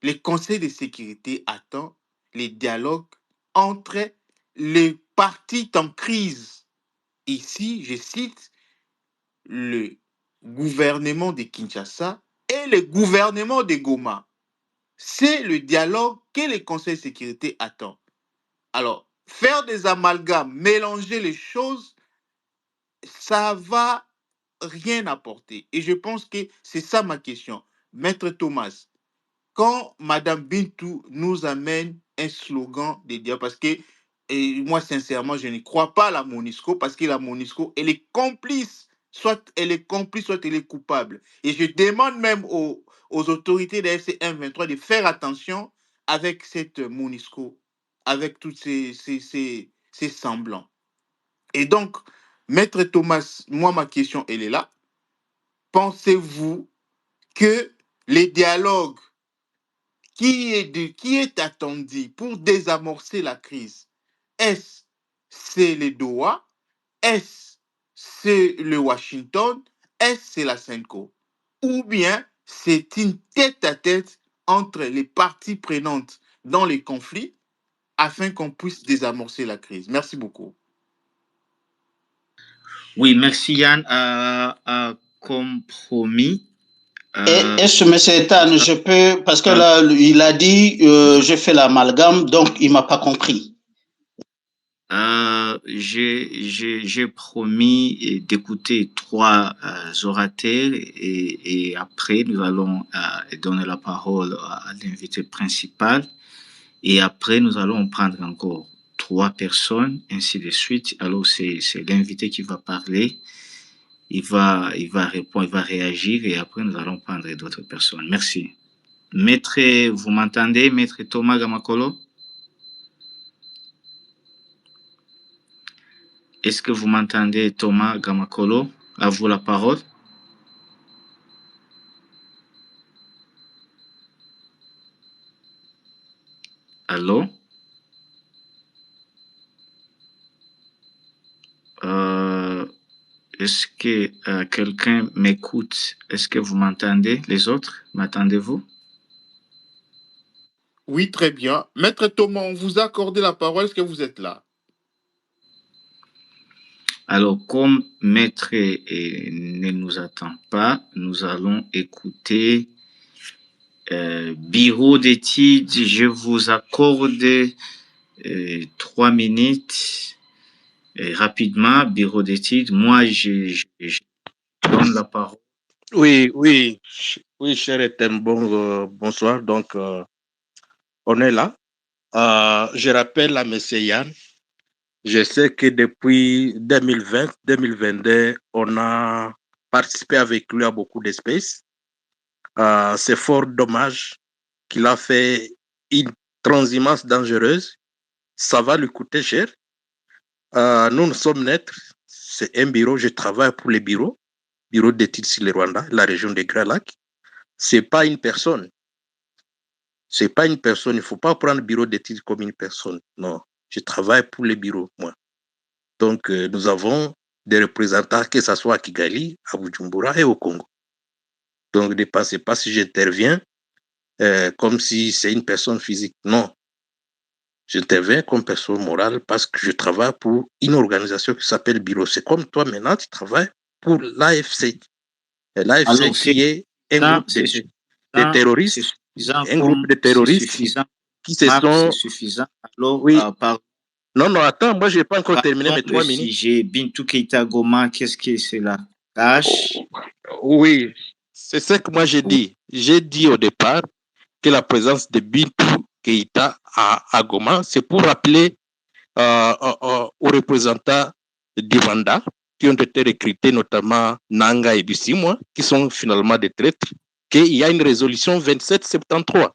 S7: Le Conseil de sécurité attend les dialogues entre les partis en crise. Ici, je cite le gouvernement de Kinshasa et le gouvernement de Goma. C'est le dialogue que le Conseil de sécurité attend. Alors, faire des amalgames, mélanger les choses, ça va rien apporter. Et je pense que c'est ça ma question. Maître Thomas, quand Madame Bintou nous amène un slogan de dialogue, parce que moi, sincèrement, je ne crois pas à la MONUSCO, parce que la MONUSCO, elle est complice. Soit elle est complice, soit elle est coupable. Et je demande même aux autorités de la FC M23 de faire attention avec cette MONUSCO, avec tous ces semblants. Et donc, Maître Thomas, moi, ma question, elle est là. Pensez-vous que les dialogues qui est attendu pour désamorcer la crise, est-ce c'est les Doha, est-ce c'est le Washington, est-ce c'est la CENCO, ou bien c'est une tête-à-tête entre les parties prenantes dans les conflits afin qu'on puisse désamorcer la crise? Merci beaucoup.
S2: Oui, merci Yann. Comme promis.
S6: Est-ce que M. Ethan, je peux, parce que là, il a dit, je fais l'amalgame, donc il ne m'a pas compris.
S2: J'ai promis d'écouter 3 orateurs et après nous allons donner la parole à l'invité principal et après nous allons prendre encore 3 personnes, ainsi de suite. Alors c'est l'invité qui va parler, il va répondre, il va réagir et après nous allons prendre d'autres personnes. Merci. Maître, vous m'entendez, Maître Thomas Gamakolo? Est-ce que vous m'entendez, Thomas Gamakolo? À vous la parole. Allô? Est-ce que quelqu'un m'écoute? Est-ce que vous m'entendez? Les autres, m'entendez-vous?
S7: Oui, très bien. Maître Thomas, on vous a accordé la parole. Est-ce que vous êtes là?
S2: Alors, comme Maître ne nous attend pas, nous allons écouter Bureau d'études. Je vous accorde 3 minutes rapidement, Bureau d'études. Moi, je donne la parole.
S4: Oui, cher Ethan, bonsoir. Donc, on est là. Je rappelle à M. Yann, je sais que depuis 2020-2022, on a participé avec lui à beaucoup d'espèces. C'est fort dommage qu'il a fait une transhumance dangereuse. Ça va lui coûter cher. Nous sommes neutres. C'est un bureau. Je travaille pour les bureaux d'études sur le Rwanda, la région des Grands Lacs. C'est pas une personne. C'est pas une personne. Il faut pas prendre le bureau d'études comme une personne. Non. Je travaille pour les bureaux, moi. Donc, nous avons des représentants, que ce soit à Kigali, à Bujumbura et au Congo. Donc, ne pensez pas si j'interviens comme si c'est une personne physique. Non. J'interviens comme personne morale parce que je travaille pour une organisation qui s'appelle Bureau. C'est comme toi maintenant, tu travailles pour l'AFC. L'AFC qui est un groupe de terroristes. Un groupe de terroristes qui se sont...
S2: C'est suffisant. Alors,
S4: oui. Non, attends, moi, je n'ai pas encore terminé mes 3 minutes.
S2: J'ai Bintou Keïta Goma, qu'est-ce que c'est la tâche?
S4: Oui, c'est ce que moi j'ai dit. J'ai dit au départ que la présence de Bintou Keïta à Goma, c'est pour rappeler aux représentants du Rwanda qui ont été recrutés, notamment Nanga et Bisimwa, qui sont finalement des traîtres, qu'il y a une résolution 2773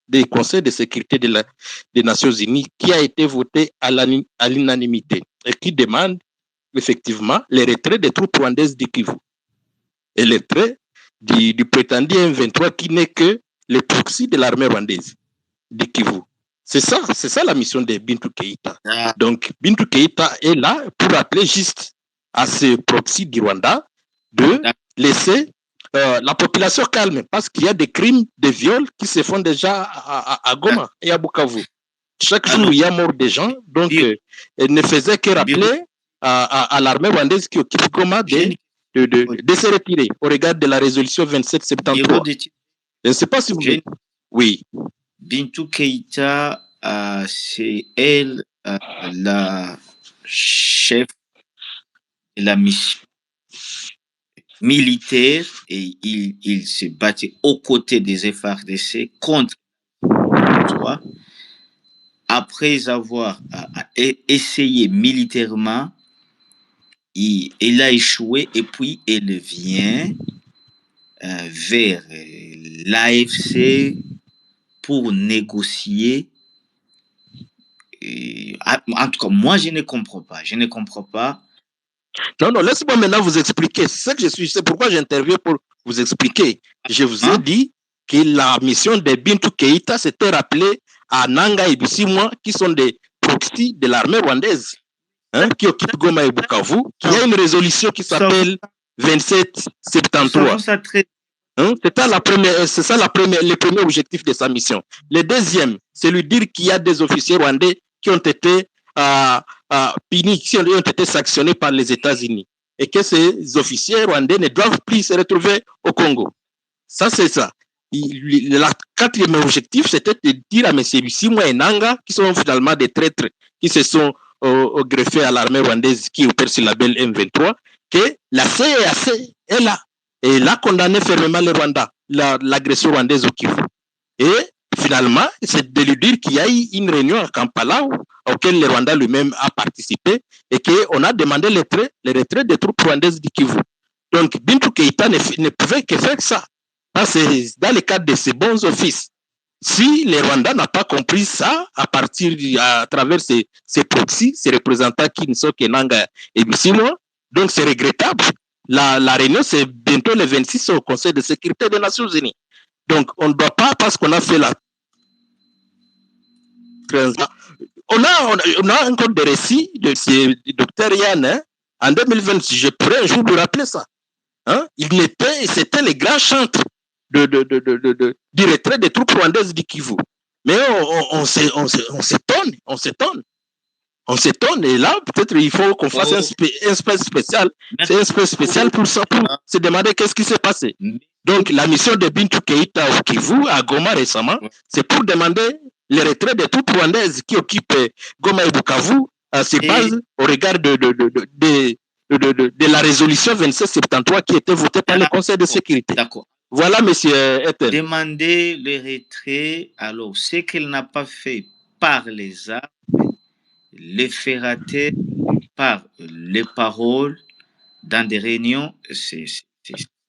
S4: du Conseil de sécurité des Nations Unies qui a été votée à l'unanimité et qui demande effectivement le retrait des troupes rwandaises du Kivu et le retrait du prétendu M23 qui n'est que le proxy de l'armée rwandaise du Kivu. C'est ça la mission de Bintou Keïta. Donc Bintou Keïta est là pour rappeler juste à ce proxy du Rwanda de laisser la population calme, parce qu'il y a des crimes, des viols qui se font déjà à Goma et à Bukavu. Chaque jour, il y a mort des gens, donc elle ne faisait que rappeler à l'armée rwandaise qui occupe Goma de se retirer au regard de la résolution 2773. Je ne sais pas si vous... Oui.
S2: Bintou Keïta, c'est elle la chef de la mission militaire et il se battait aux côtés des FARDC contre toi. Après avoir essayé militairement, il a échoué et puis elle vient vers l'AFC pour négocier. En tout cas, moi, je ne comprends pas. Je ne comprends pas.
S4: Non, laissez-moi maintenant vous expliquer. C'est pourquoi j'interviens pour vous expliquer. Je vous ai dit que la mission de Bintou Keïta s'était rappelée à Nanga et Bissimwa, qui sont des proxys de l'armée rwandaise, qui occupent Goma et Bukavu, qui a une résolution qui s'appelle 2773. C'est ça le premier objectif de sa mission. Le deuxième, c'est lui dire qu'il y a des officiers rwandais qui ont été punis, qui ont été sanctionnés par les États-Unis, et que ces officiers rwandais ne doivent plus se retrouver au Congo. Ça, c'est ça. Le quatrième objectif, c'était de dire à M. Bissimwa et Nanga, qui sont finalement des traîtres, qui se sont greffés à l'armée rwandaise qui opère sur la belle M23, que la CEAC est là. Et il a condamné fermement le Rwanda, l'agression rwandaise au Kivu. Et finalement, c'est de lui dire qu'il y a eu une réunion à Kampala auquel le Rwanda lui-même a participé et qu'on a demandé le retrait des troupes rwandaises du Kivu. Donc, Bintou Keïta ne pouvait que faire ça. C'est dans le cadre de ses bons offices. Si le Rwanda n'a pas compris ça, à travers ses proxys, ses représentants qui ne sont que Nanga et Bissimwa, donc c'est regrettable. La réunion, c'est bientôt le 26 au Conseil de sécurité des Nations Unies. Donc, on ne doit pas, parce qu'on a fait on a encore des récits de ce docteur Yann, en 2020, je pourrais un jour vous rappeler ça. C'était le grand chantre du retrait des troupes rwandaises du Kivu. Mais on s'étonne. On s'étonne, et là, peut-être il faut qu'on fasse un space spécial. C'est un space spécial pour ça, pour se demander qu'est-ce qui s'est passé. Donc, la mission de Bintou Keïta au Kivu, à Goma récemment, c'est pour demander le retrait des troupes rwandaises qui occupent Goma et Bukavu à ses bases au regard de la résolution 2773 qui était votée par le Conseil de sécurité.
S2: D'accord.
S4: Voilà, monsieur Ethel.
S2: Demander le retrait, alors, ce qu'elle n'a pas fait par les armes, les ferrater par les paroles dans des réunions,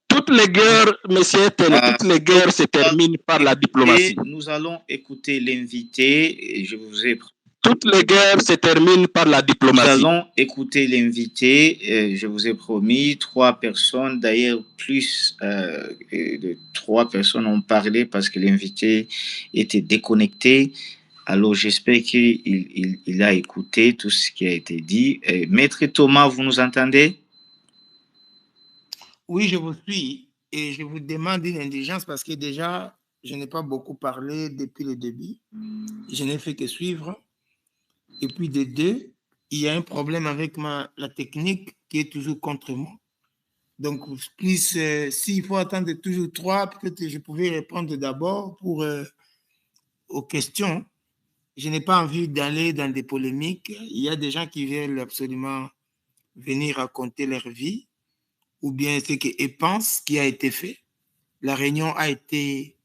S4: toutes les guerres, monsieur Ethel, toutes les guerres se terminent par la diplomatie.
S2: Nous allons écouter l'invité. Je vous ai...
S4: Toutes les guerres se terminent par la diplomatie.
S2: Nous allons écouter l'invité. Je vous ai promis 3 personnes. D'ailleurs, plus de 3 personnes ont parlé parce que l'invité était déconnecté. Alors, j'espère qu'il a écouté tout ce qui a été dit. Maître Thomas, vous nous entendez?
S3: Oui, je vous suis. Et je vous demande une indulgence parce que déjà, je n'ai pas beaucoup parlé depuis le début. Je n'ai fait que suivre. Et puis de 2, il y a un problème avec la technique qui est toujours contre moi. Donc, plus, s'il faut attendre toujours 3, peut-être je pouvais répondre d'abord aux questions. Je n'ai pas envie d'aller dans des polémiques. Il y a des gens qui veulent absolument venir raconter leur vie ou bien ce qu'ils pensent qui a été fait. La réunion a été...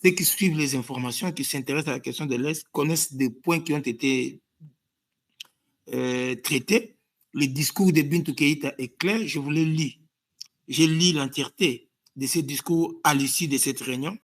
S3: ceux qui suivent les informations, qui s'intéressent à la question de l'Est, connaissent des points qui ont été traités. Le discours de Bintou Keïta est clair, je vous le lis. J'ai lu l'entièreté de ce discours à l'issue de cette réunion.